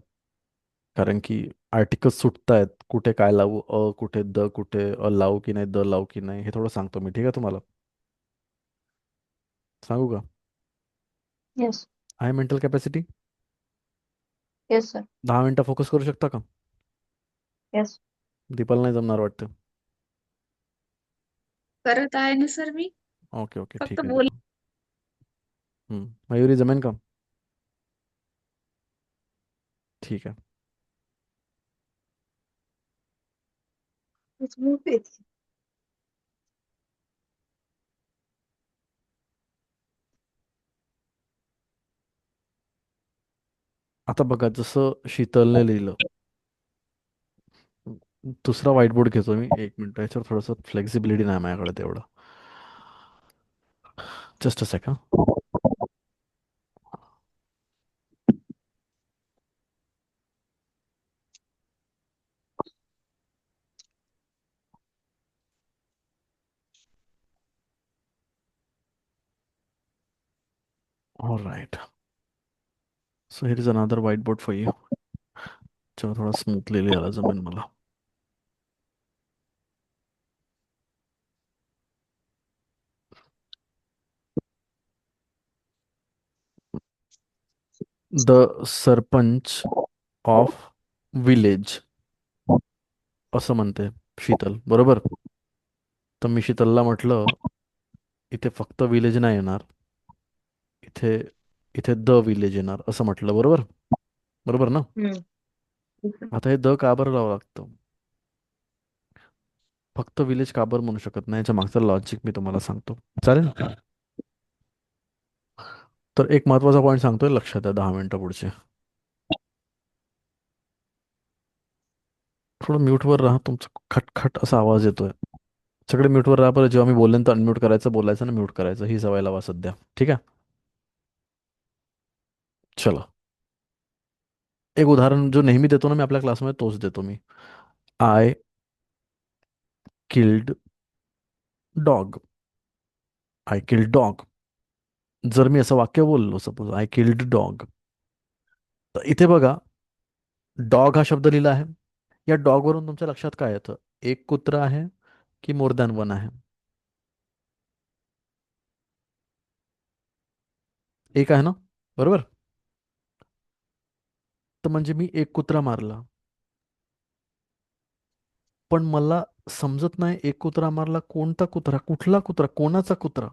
कारण की आर्टिकल्स सुटतायत. कुठे काय लावू? कुठे द, कुठे लावू की नाही, द लावू की नाही, हे थोडं सांगतो मी. ठीक आहे तुम्हाला? सांगू का? येस. आहे मेंटल कॅपॅसिटी? Yes sir. 10 मिनिटं फोकस करू शकता का? येस. दीपाला नाही जमणार वाटतं. करत आहे ना सर मी. ओके ओके, फक्त ठीक आहे बोल. दीपा. मयुरी जमेन का? ठीक आहे. Let's move it. आता बघा, जसं शीतलने लिहिलं, दुसरा व्हाईट बोर्ड घेतो मी. एक मिनिट, याच्यावर थोडंसं फ्लेक्झिबिलिटी नाही माझ्याकडे तेवढं. Just a second. All right. So here is another white board for you. चला, थोडा स्मूथली लिहायला जमेल मला. द सरपंच ऑफ विलेज असं म्हणते शीतल, बरोबर? तर मी शीतलला म्हटलं, इथे फक्त विलेज नाही येणार, इथे इथे द विलेज येणार असं म्हटलं, बरोबर? बरोबर ना? आता हे द का बरं लावावं लागतं? फक्त विलेज का बरं म्हणू शकत नाही, याच्या मागचं लॉजिक मी तुम्हाला सांगतो, चालेल? तर एक महत्वाचा पॉईंट सांगतोय, लक्षात द्या. 10 मिनिटं पुढचे थोडं म्यूटवर राहा. तुमचं खटखट असा आवाज येतोय. सगळे म्यूटवर राहा. बरं, जेव्हा मी बोलेन तर अनम्यूट करायचं, बोलायचं ना म्यूट करायचं, ही सवय लावा सध्या, ठीक आहे? चलो, एक उदाहरण जो नेहमी देतो ना मी आपल्या क्लासमध्ये, तोच देतो मी. I killed dog. I killed dog. जर मी असं वाक्य बोललो, सपोज आय किल्ड डॉग, तर इथे बघा, डॉग हा शब्द लिहिला आहे. या डॉग वरून तुमच्या लक्षात काय येतं? एक कुत्रा आहे की मोर दॅन वन आहे? एक आहे ना, बरोबर? तर म्हणजे मी एक कुत्रा मारला, पण मला समजत नाही एक कुत्रा मारला, कोणता कुत्रा, कुठला कुत्रा, कोणाचा कुत्रा?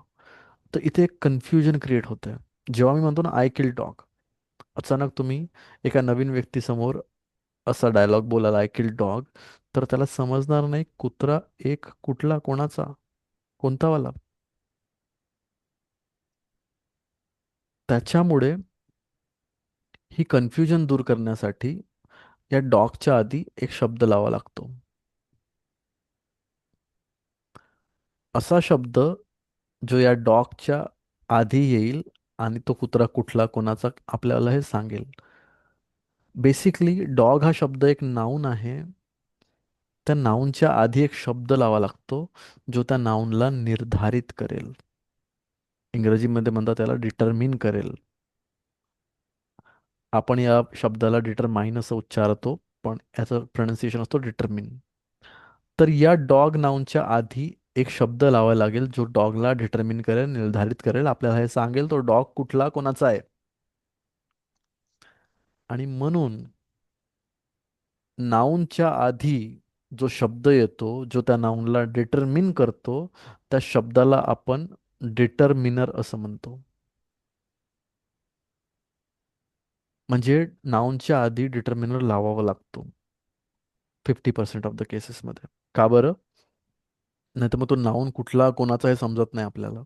तर इथे एक कन्फ्युजन क्रिएट होतंय. जेव्हा मी म्हणतो ना आय किल डॉग, अचानक तुम्ही एका नवीन व्यक्तीसमोर असा डायलॉग बोलाल आय किल डॉग, तर त्याला समजणार नाही कुत्रा एक कुठला, कोणाचा, कोणता वाला. त्याच्यामुळे ही कन्फ्युजन दूर करण्यासाठी या डॉगच्या आधी एक शब्द लावा लागतो. असा शब्द जो या डॉगच्या आधी येईल आणि तो कुत्रा कुठला, कोणाचा, आपल्याला हे सांगेल. बेसिकली डॉग हा शब्द एक नाऊन आहे. त्या नाऊनच्या आधी एक शब्द लावा लागतो, जो त्या नाऊनला निर्धारित करेल. इंग्रजीमध्ये म्हणतात त्याला डिटरमिन करेल. आपण या शब्दाला डिटरमाइन असं उच्चारतो, पण याचं प्रोनाउन्सिएशन असतो डिटरमिन. तर या डॉग नाऊनच्या आधी एक शब्द लावावा लागेल, जो डॉगला डिटरमिन करेल, निर्धारित करेल, आपल्याला हे सांगेल तो डॉग कुठला, कोणाचा आहे. आणि म्हणून नाऊनच्या आधी जो शब्द येतो, जो त्या नाऊनला डिटरमिन करतो, त्या शब्दाला आपण डिटरमिनर असं म्हणतो. म्हणजे नाऊनच्या आधी डिटर्मिनर लावावा लागतो 50% ऑफ द केसेसमध्ये. का बरं? नाही तर मग तो नाऊन कुठला, कोणाचा हे समजत नाही आपल्याला.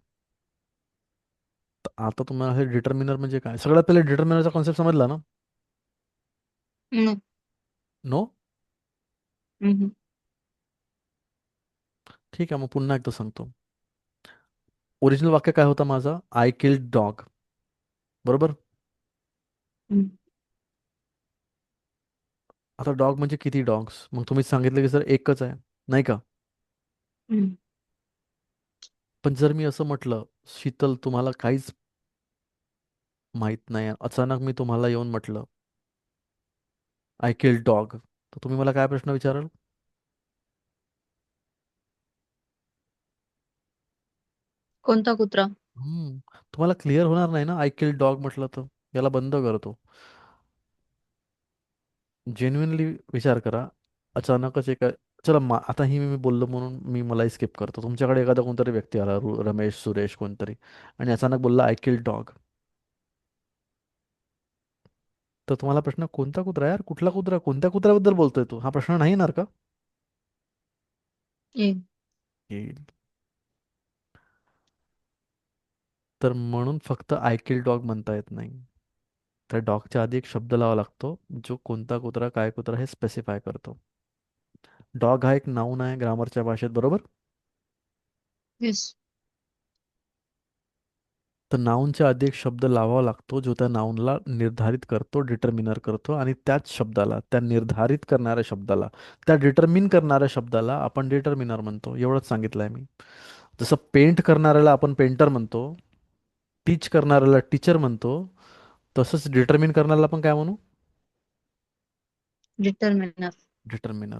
तर आता तुम्हाला हे डिटर्मिनर म्हणजे काय, सगळ्यात पहिले डिटर्मिनरचा कॉन्सेप्ट समजला ना? नो. नो? हम्म. ठीक आहे, मग पुन्हा एकदा सांगतो. ओरिजिनल वाक्य काय होता माझा? आय किल्ड डॉग, बरोबर? हम्म. आता डॉग म्हणजे किती डॉग्स? मग तुम्ही सांगितलं की सर एकच आहे, नाही का? हम्म. पण जर मी असं म्हटलं, शीतल तुम्हाला काहीच माहित नाही, अचानक मी तुम्हाला येऊन म्हटलं आय किल डॉग, तर तुम्ही मला काय प्रश्न विचाराल? कोणता कुत्रा? तुम्हाला क्लिअर होणार नाही ना, आय किल डॉग म्हटलं तर. याला बंद करतो. जेन्युइनली विचार करा. अचानकच चला आता ही मी बोललो म्हणून मी मलाही स्किप करतो. तुमच्याकडे एखादा कोणतरी व्यक्ती आला, रमेश, सुरेश कोणतरी, आणि अचानक बोलला आय किल डॉग. तर तुम्हाला प्रश्न, कोणता कुत्रा यार, कुठला कुत्रा, कोणत्या कुत्र्याबद्दल बोलतोय तू, हा प्रश्न नाही येणार का? येईल. येईल. तर म्हणून फक्त आय किल डॉग म्हणता येत नाही. त्या डॉगच्या आधी एक शब्द लावा लागतो, जो कोणता कुत्रा काय कुत्रा हे स्पेसिफाय करतो. डॉग हा एक नाऊन आहे ग्रामरच्या भाषेत, बरोबर? येस. तर नाऊनच्या आधी एक शब्द लावावा लागतो, जो त्या नाऊनला निर्धारित करतो, डिटर्मिनर करतो, आणि त्याच शब्दाला, त्या निर्धारित करणाऱ्या शब्दाला, त्या डिटर्मिन करणाऱ्या शब्दाला आपण डिटर्मिनर म्हणतो. एवढंच सांगितलंय मी. जसं पेंट करणाऱ्याला आपण पेंटर म्हणतो, टीच करणाऱ्याला टीचर म्हणतो, तसंच डिटर्मिन करणाऱ्याला आपण काय म्हणू? डिटर्मिनर. डिटर्मिनर.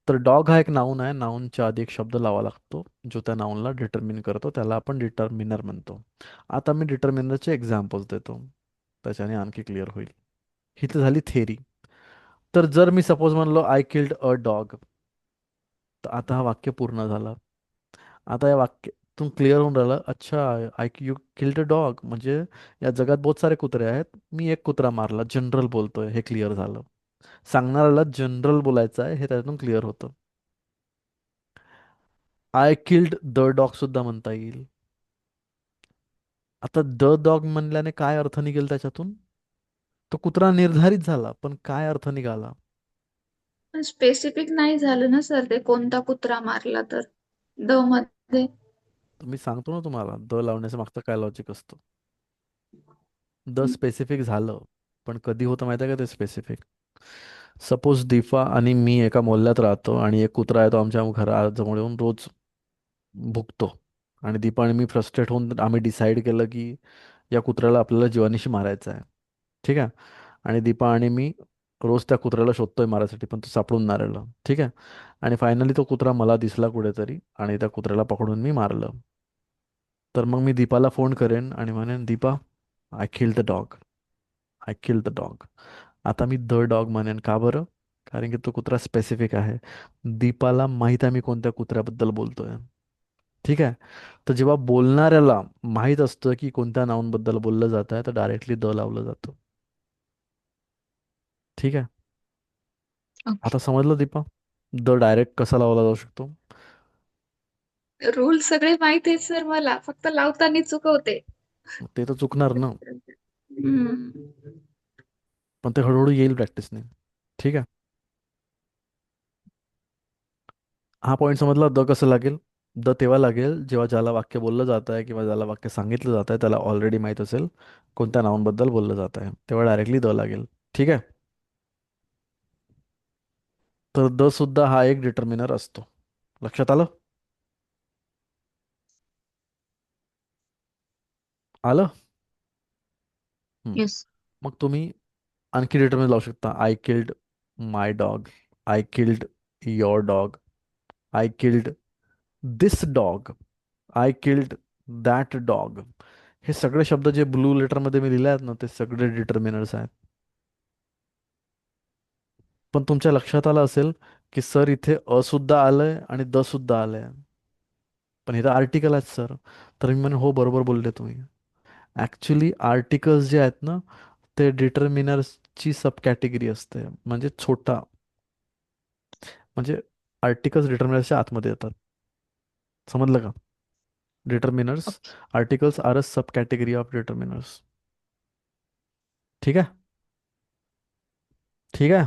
तर डॉग हा एक नाऊन आहे. नाऊनच्या आधी एक शब्द लावा लागतो, जो त्या नाऊनला डिटर्मिन करतो, त्याला आपण डिटर्मिनर म्हणतो. आता मी डिटर्मिनरचे एक्झाम्पल्स देतो, त्याच्याने आणखी क्लिअर होईल. ही तर झाली थेरी. तर जर मी सपोज म्हणलो आय किल्ड अ डॉग, तर आता हा वाक्य पूर्ण झालं. आता या वाक्यातून क्लिअर होऊन राहिलं, अच्छा, I you killed a dog म्हणजे या जगात बहुत सारे कुत्रे आहेत, मी एक कुत्रा मारला, जनरल बोलतोय, हे क्लिअर झालं. सांगणाऱ्याला जनरल बोलायचं आहे हे त्यातून क्लिअर होतं. आय किल्ड द डॉग सुद्धा म्हणता येईल. आता द डॉग म्हणल्याने काय अर्थ निघेल त्याच्यातून? तो कुत्रा निर्धारित झाला, पण काय अर्थ निघाला? पण स्पेसिफिक नाही झालं ना सर, ते कोणता कुत्रा मारला तर द मध्ये. तर मी सांगतो ना तुम्हाला, द लावण्याच्या मागचं काय लॉजिक असतं. द स्पेसिफिक झालं, पण कधी होतं माहिती आहे का ते स्पेसिफिक? सपोज दीपा आणि मी एका मोहल्ल्यात राहतो, आणि एक कुत्रा आहे तो आमच्या घराजवळ येऊन रोज भुकतो, आणि दीपा आणि मी फ्रस्ट्रेट होऊन आम्ही डिसाईड केलं की या कुत्र्याला आपल्याला जीवानीशी मारायचं आहे. ठीक आहे. आणि दीपा आणि मी रोज त्या कुत्र्याला शोधतोय मारायसाठी, पण तो सापडून नाही राहिला. ठीक आहे. आणि फायनली तो कुत्रा मला दिसला कुठेतरी, आणि त्या कुत्र्याला पकडून मी मारलं. तर मग मी दीपाला फोन करेन आणि म्हणेन, Deepa, I kill the dog, I kill the dog. आता मी द डॉग म्हणेन, का बरं? कारण की तो कुत्रा स्पेसिफिक आहे. दीपाला माहीत आहे मी कोणत्या कुत्र्याबद्दल बोलतोय. ठीक आहे. तर जेव्हा बोलणाऱ्याला माहीत असतं की कोणत्या नाऊनबद्दल बोललं जात आहे, तर डायरेक्टली द लावलं जातं. ठीक आहे. ओके. आता समजलं दीपा, द डायरेक्ट कसा लावला जाऊ शकतो? रूल सगळे माहिती आहेत सर मला, फक्त लावताना चुकवते. ते तर चुकणार ना, हम्म. पण ते हळूहळू येईल प्रॅक्टिसने. ठीक आहे. हा पॉईंट समजला. द कसं लागेल? द तेव्हा लागेल जेव्हा ज्याला वाक्य बोललं जात आहे किंवा ज्याला वाक्य सांगितलं जात आहे त्याला ऑलरेडी माहीत असेल कोणत्या नाऊनबद्दल बोललं जात आहे, तेव्हा डायरेक्टली द लागेल. ठीक आहे. तर द सुद्धा हा एक डिटर्मिनर असतो. लक्षात आलं? आलं? हम्म. येस. मग तुम्ही आणखी डिटर्मिनर लावू शकता. I killed my dog, I killed your dog, I killed this dog, I killed that dog. हे सगळे शब्द जे ब्लू लेटरमध्ये मी लिहिले आहेत ना, ते सगळे डिटर्मिनर्स आहेत. पण तुमच्या लक्षात आलं असेल की सर इथे अ सुद्धा आलंय आणि द सुद्धा आलंय, पण इथं आर्टिकल आहेत सर. तर मी म्हणे हो, बरोबर बोलले तुम्ही. ॲक्च्युली आर्टिकल्स जे आहेत ना, ते डिटर्मिनर्सची सब कॅटेगरी असते, म्हणजे छोटा, म्हणजे आर्टिकल्स डिटर्मिनर्सच्या आतमध्ये येतात. समजलं का? Determiners, okay. Articles are a sub category of determiners. ठीक आहे. ठीक आहे.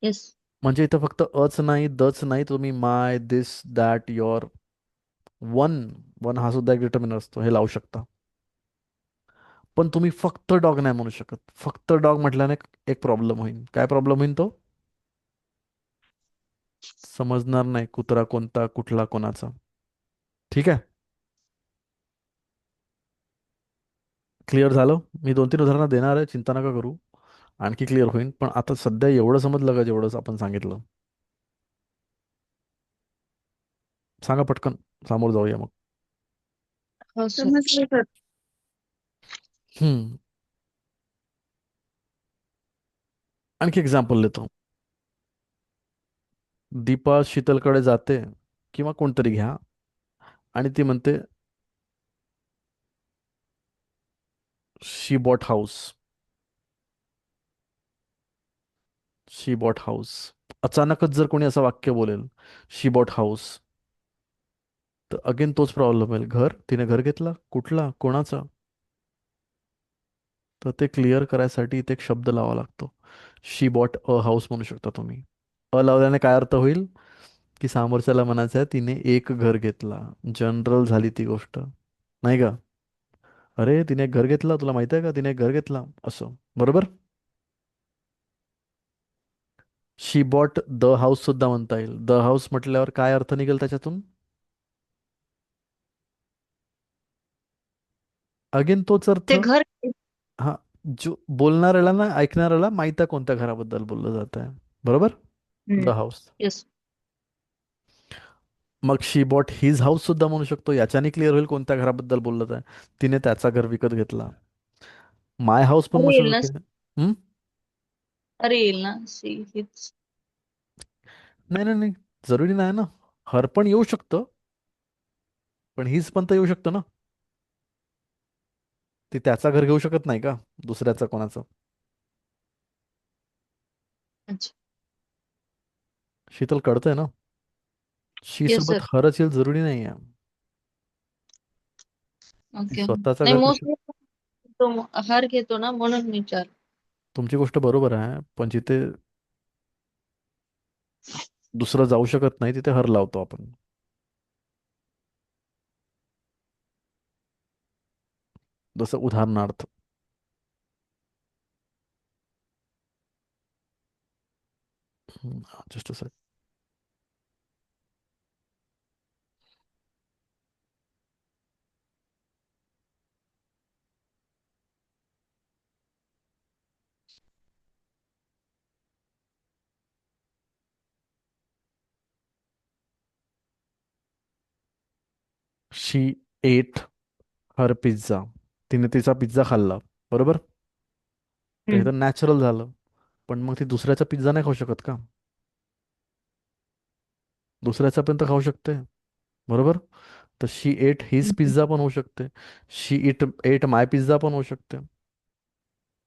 येस. म्हणजे इथं फक्त अच नाही, दच नाही, तुम्ही माय, दिस, दॅट, युअर, वन, वन हा सुद्धा एक डिटर्मिनर असतो, हे लावू शकता. पण तुम्ही फक्त डॉग नाही म्हणू शकत. फक्त डॉग म्हटल्याने एक प्रॉब्लेम होईल. काय प्रॉब्लेम होईल तो? समजणार नाही कुत्रा कोणता, कुठला, कोणाचा. ठीक आहे. क्लिअर झालं? मी 2-3 उदाहरणं देणार आहे, चिंता नका करू, आणखी क्लिअर होईल. पण आता सध्या एवढं समजलं का, जेवढं आपण सांगितलं? सांगा पटकन, सामोर जाऊया मग. हो सर. समजलं सर. हम्म. आणखी एक्झाम्पल देतो. दीपा शीतलकडे जाते किंवा कोणतरी घ्या आणि ती म्हणते she bought house. She bought house. अचानकच जर कोणी असं वाक्य बोलेल, शी बॉट हाऊस, तर अगेन तोच प्रॉब्लेम होईल. तिने घर घेतला, कुठला, कोणाचा? तर ते क्लिअर करायसाठी इथे एक शब्द लावा लागतो. शी बॉट अ हाऊस म्हणू शकता तुम्ही. अ लावल्याने काय अर्थ होईल, की समोरच्याला म्हणायचं आहे तिने एक घर घेतला. जनरल झाली ती गोष्ट, नाही का? अरे तिने एक घर घेतला, तुला माहिती आहे का, तिने एक घर घेतला, असं. बरोबर. शी बॉट द हाऊस सुद्धा म्हणता येईल. द हाऊस म्हटल्यावर काय अर्थ निघेल त्याच्यातून? अगेन तोच अर्थ. ते घर. हा, जो बोलणाऱ्याला ना ऐकणाऱ्याला माहित आहे कोणत्या घराबद्दल बोललं जात आहे. बरोबर. The house. येस. मग शी बॉट हिज हाऊस सुद्धा म्हणू शकतो. याच्याने क्लिअर होईल कोणत्या घराबद्दल बोलत आहे. तिने त्याचा घर विकत घेतला. माय हाऊस पण म्हणू अरे येईल शकतो ना. तिने. हम्म? अरे येईल ना, सी हिच. नाही नाही नाही, जरुरी नाही ना. हर पण येऊ शकतं, पण हिज पण तर येऊ शकतं ना. ती त्याचा घर घेऊ शकत नाही का, दुसऱ्याचं, कोणाचं? अच्छा. शीतल कळतंय ना. शी येस सोबत सर. हरच येईल जरुरी नाही आहे. ती ओके. स्वतःचं नाही, घर कशी. मोस्टली तो हार घेतो ना, म्हणून विचार. तुमची गोष्ट बरोबर आहे, पण जिथे दुसरं जाऊ शकत नाही तिथे हर लावतो आपण. जसं उदाहरणार्थ, जस्ट असं. शी एट हर पिझ्झा. तिने तिचा पिझ्झा खाल्ला. बरोबर. तर हे तर नॅचरल झालं. पण मग ती दुसऱ्याचा पिझ्झा नाही खाऊ शकत का? दुसऱ्याचा पण तर खाऊ शकते. बरोबर. तर शी एट हिज पिझ्झा पण होऊ शकते. शी इट एट माय पिझ्झा पण होऊ शकते.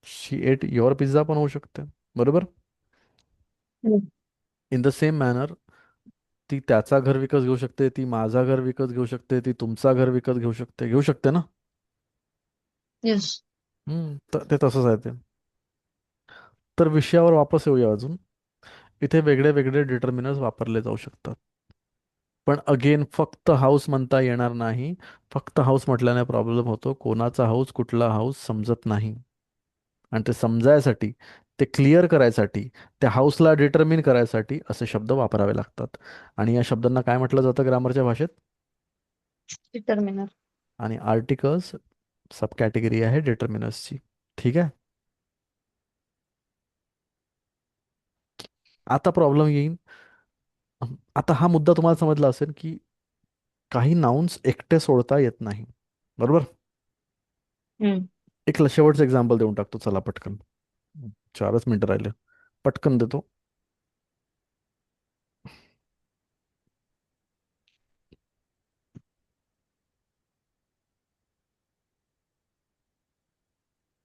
शी एट युअर पिझ्झा पण होऊ शकते. बरोबर. इन द सेम मॅनर, ती त्याचा घर विकत घेऊ शकते, ती माझा घर विकत घेऊ शकते, ती तुमचा घर विकत घेऊ शकते ना. येस. तर ते तसंच आहे ते. तर विषयावर वापस येऊया अजून. इथे वेगळे वेगळे डिटर्मिनर्स वापरले जाऊ शकतात. पण अगेन फक्त हाऊस म्हणता येणार नाही. फक्त हाऊस म्हटल्याने प्रॉब्लेम होतो. कोणाचा हाऊस, कुठला हाऊस समजत नाही. आणि ते समजायसाठी, ते क्लिअर करायसाठी, त्या हाऊसला डिटर्मिन करायसाठी असे शब्द वापरावे लागतात. आणि या शब्दांना काय म्हटलं जातं ग्रामरच्या भाषेत? डिटर्मिनर. आणि आर्टिकल्स सब कॅटेगरी आहे डिटर्मिनर्सची. ठीक आहे. आता प्रॉब्लेम येईल. आता हा मुद्दा तुम्हाला समजला असेल की काही नाउन्स एकटे सोडता येत नाही. बरोबर. एक शेवटचं एक्झाम्पल देऊन टाकतो, चला पटकन. 4च मिनिटं राहिले, पटकन देतो.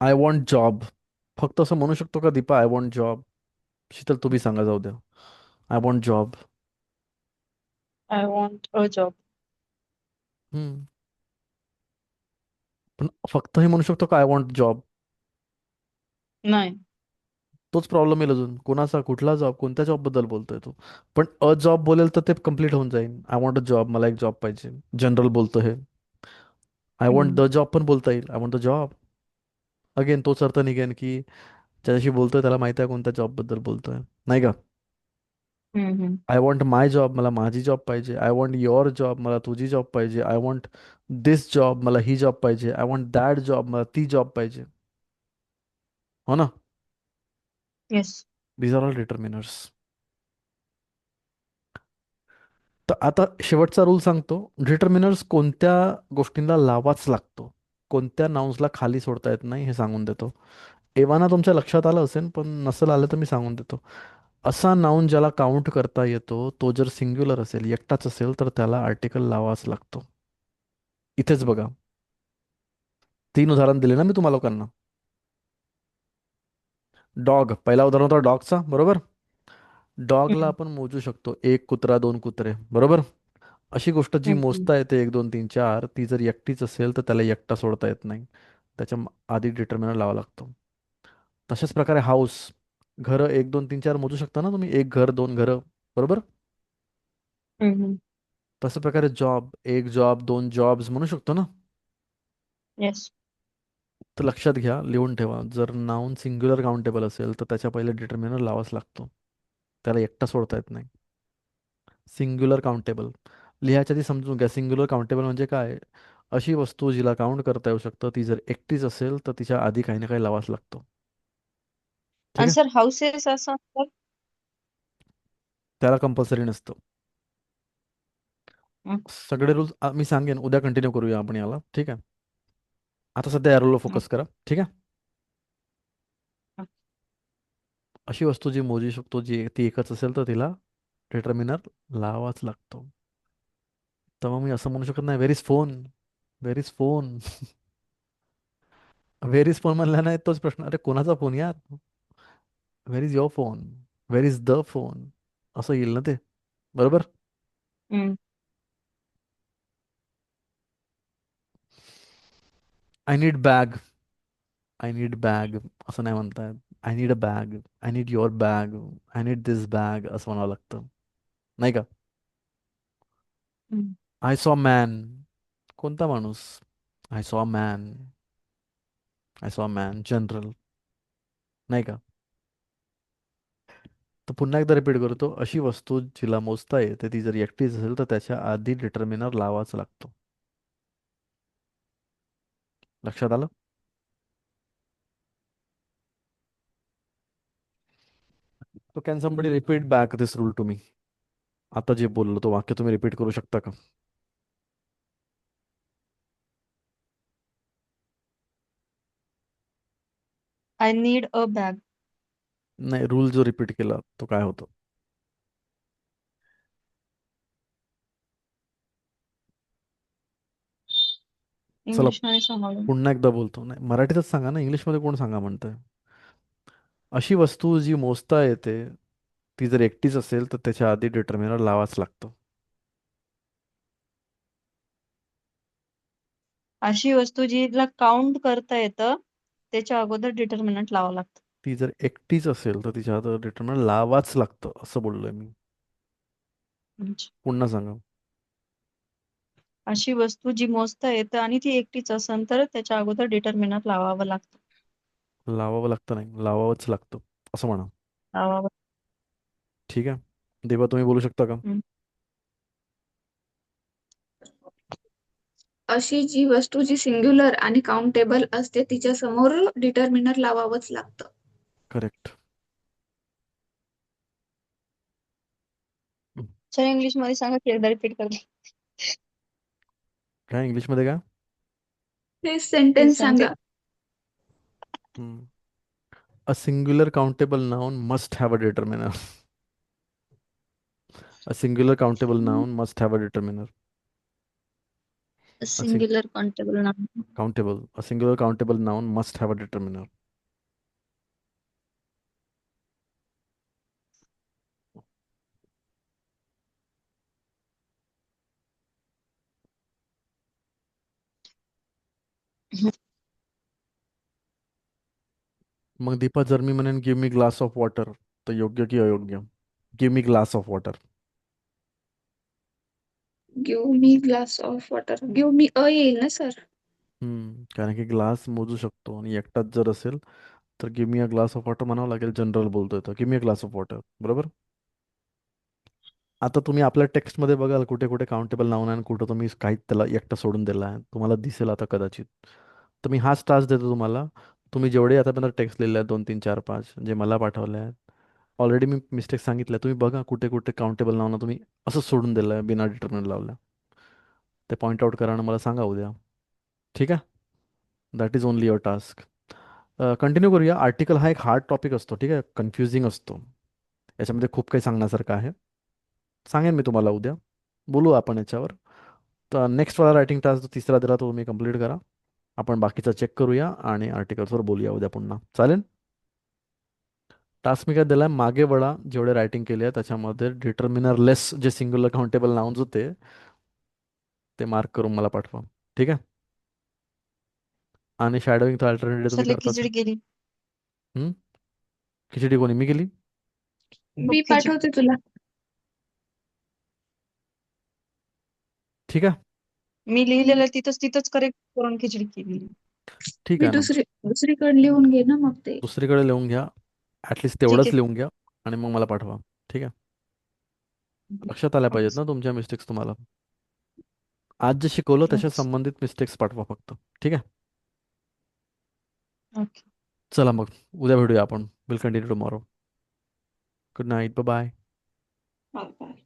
I want job. फक्त असं म्हणू शकतो का Deepa, I want job? Sheetal तुम्ही सांगा, जाऊ द्या. I want job. I want a job. हम्म. पण फक्त हे म्हणू शकतो का आय वॉन्ट जॉब? नाही. तोच प्रॉब्लेम येईल अजून. कोणाचा, कुठला जॉब, कोणत्या जॉब बद्दल बोलतोय तो? पण अ जॉब बोलेल तर ते कम्प्लीट होऊन जाईल. आय वॉन्ट अ जॉब, मला एक जॉब पाहिजे, जनरल बोलतो हे. आय वॉन्ट द जॉब पण बोलता येईल. I want the job, again तोच अर्थ निघेन की ज्याच्याशी बोलतोय त्याला माहिती आहे कोणत्या जॉब बद्दल बोलतोय, नाही का? आय वॉन्ट माय जॉब, मला माझी जॉब पाहिजे. आय वॉन्ट युअर जॉब, मला तुझी जॉब पाहिजे. आय वॉन्ट दिस जॉब, मला ही जॉब पाहिजे. आय वॉन्ट दॅट जॉब, मला ती जॉब पाहिजे. हो ना. Yes. These are all determiners. तर आता शेवटचा रूल सांगतो. डिटर्मिनर्स कोणत्या गोष्टींना लावाच लागतो, कोणत्या नाउन्सला खाली सोडता येत नाही हे सांगून देतो. एव्हाना तुमच्या लक्षात आलं असेल, पण नसेल आलं तर मी सांगून देतो. असा नाऊन ज्याला काउंट करता येतो तो जर सिंग्युलर असेल, एकटाच असेल, तर त्याला आर्टिकल लावाच लागतो. इथेच बघा, 3 उदाहरण दिले ना मी तुम्हाला लोकांना. डॉग, पहिला उदाहरण होता डॉगचा, बरोबर. डॉगला हम्म. आपण मोजू शकतो, एक कुत्रा, 2 कुत्रे, बरोबर. अशी गोष्ट जी हम्म. मोजता येते, 1 2 3 4, ती जर एकटीच असेल तर त्याला एकटा सोडता येत नाही. त्याच्या आधी डिटर्मिनर लावा लागतो. तशाच प्रकारे हाऊस, घरं 1 2 3 4 मोजू शकता ना तुम्ही, एक घर, 2 घरं, बरोबर. हम्म. तशा प्रकारे जॉब, एक जॉब, 2 जॉब्स म्हणू शकतो ना. येस. तर लक्षात घ्या, लिहून ठेवा, जर नाऊन सिंग्युलर काउंटेबल असेल तर त्याच्या पहिले डिटर्मिनर लावाच लागतो. त्याला एकटा सोडता येत नाही. सिंग्युलर काउंटेबल लिहायच्या आधी समजून घ्या, सिंग्युलर काउंटेबल म्हणजे काय. अशी वस्तू जिला काउंट करता येऊ शकतं, ती जर एकटीच असेल तर तिच्या आधी काही ना काही लावाच लागतो. ठीक आणि आहे. सर हाऊसेस असं तर त्याला कंपल्सरी नसतं. सगळे रूल्स मी सांगेन, उद्या कंटिन्यू करूया आपण याला, ठीक आहे. आता सध्या एरोला फोकस करा, ठीक आहे. अशी वस्तू जी मोजू शकतो, जी ती एकच असेल तर तिला डिटर्मिनर लावाच लागतो. तर मग मी असं म्हणू शकत नाही, where is phone, where is phone. Where is phone म्हणला नाही तोच प्रश्न, अरे कोणाचा फोन यार. Where is your phone, where is the phone, असं येईल ना ते, बरोबर. I need bag, I need bag असं नाही म्हणतायत. I need a bag, I need your bag, I need this bag असं म्हणावं लागतं, नाही का. आय सॉ मॅन, कोणता माणूस. I saw man, I saw man general, नाही का. तर पुन्हा एकदा रिपीट करतो, अशी वस्तू जिला मोजता येते ती जर एकटीच असेल तर त्याच्या आधी डिटर्मिनर लावाच लागतो. लक्षात आलं. तो can somebody repeat back this rule to me. आता जे बोललो तो वाक्य तुम्ही रिपीट करू शकता का. I need a bag. नाही, रूल जो रिपीट केला तो काय होतो. चला इंग्लिश मध्ये सांगावं. पुन्हा एकदा बोलतो, नाही मराठीतच सांगा ना, इंग्लिशमध्ये कोण सांगा म्हणतंय. अशी वस्तू जी मोजता येते ती जर एकटीच असेल तर त्याच्या आधी डिटर्मिनर लावाच लागतो. अशी वस्तू जिला काउंट करता येतं त्याच्या अगोदर डिटर्मिनंट लावावं लागतं. ती जर एकटीच असेल तर तिच्या आधी डिटर्मिनर लावाच लागतं असं बोललोय मी. म्हणजे पुन्हा सांगा. अशी वस्तू जी मोजता येतं आणि ती एकटीच असेल तर त्याच्या अगोदर डिटर्मिनंट लावावं लागतं. लावावं लागतं नाही, लावावंच लागतं असं म्हणा. लावावं. ठीक आहे, देवा तुम्ही बोलू शकता का. हम्म. अशी जी वस्तू जी सिंग्युलर आणि काउंटेबल असते तिच्या समोर डिटर्मिनर लावावंच लागतं. करेक्ट. सर इंग्लिश मध्ये सांगा की एकदा रिपीट करते. काय इंग्लिशमध्ये काय. हे हे सेंटेन्स सांगा. Sentence. A singular countable noun must have a determiner. A singular countable noun must have a determiner. A sing- singular countable noun. countable. A singular countable noun must have a determiner. मग दीपा जर मी म्हणेन give me glass of water, तर योग्य की अयोग्य. Give me glass of water. Give me glass of water. Give me a येईल ना सर. कारण की ग्लास मोजू शकतो आणि एकटाच जर असेल तर give me a glass of water म्हणावं लागेल, जनरल बोलतोय तर give me a glass of water, बरोबर. आता तुम्ही आपल्या टेक्स्टमध्ये बघाल कुठे कुठे काउंटेबल नाऊन आहे आणि कुठं तुम्ही काही त्याला एकटा सोडून दिला आहे, तुम्हाला दिसेल आता कदाचित. तर मी हाच टास्क देतो तुम्हाला. तुम्ही जेवढे आतापर्यंत टेक्स्ट लिहिले आहेत, 2 3 4 5 जे मला पाठवले आहेत, ऑलरेडी मी मिस्टेक सांगितल्या, तुम्ही बघा कुठे कुठे काउंटेबल नावना तुम्ही असं सोडून दिलं आहे बिना डिटर्मिनंट लावल्या. ते पॉईंट आउट करा आणि मला सांगा उद्या, ठीक आहे. That is only your task. Continue करूया. आर्टिकल हा एक हार्ड टॉपिक असतो, ठीक आहे, कन्फ्युजिंग असतो. याच्यामध्ये खूप काही सांगण्यासारखं आहे. सांगेन मी तुम्हाला उद्या, बोलू आपण याच्यावर. तर नेक्स्ट वाला रायटिंग टास्क जो तिसरा दिला तो तुम्ही कंप्लीट करा. आपण बाकीचा चेक करूया आणि आर्टिकल्सवर बोलूया उद्या पुन्हा, चालेल. टास्क मी काय दिलाय, मागे वळा, जेवढे रायटिंग केले आहे त्याच्यामध्ये डिटर्मिनर लेस जे सिंग्युलर काउंटेबल नाउन्स होते ते मार्क करून मला पाठवा, ठीक आहे. आणि शॅडोइंगचा अल्टरनेटिव्ह तुम्ही सरले करताच. खिचडी केली. हम्म? खिचडी कोणी, मी केली? मी खिचडी पाठवते तुला. ठीक आहे. मी लिहिलेलं तिथंच तिथंच करेक्ट करून खिचडी केली. ठीक मी आहे ना. दुसरीकडे लिहून घे ना मग ते. दुसरीकडे लिहून घ्या, ॲटलिस्ट ठीक तेवढंच आहे. लिहून घ्या आणि मग मला पाठवा, ठीक आहे. लक्षात आल्या पाहिजेत ना तुमच्या मिस्टेक्स तुम्हाला. आज जे शिकवलं त्याच्या संबंधित मिस्टेक्स पाठवा फक्त, ठीक आहे. ओके. चला मग उद्या भेटूया आपण. Will continue tomorrow. Good night, bye. Bye.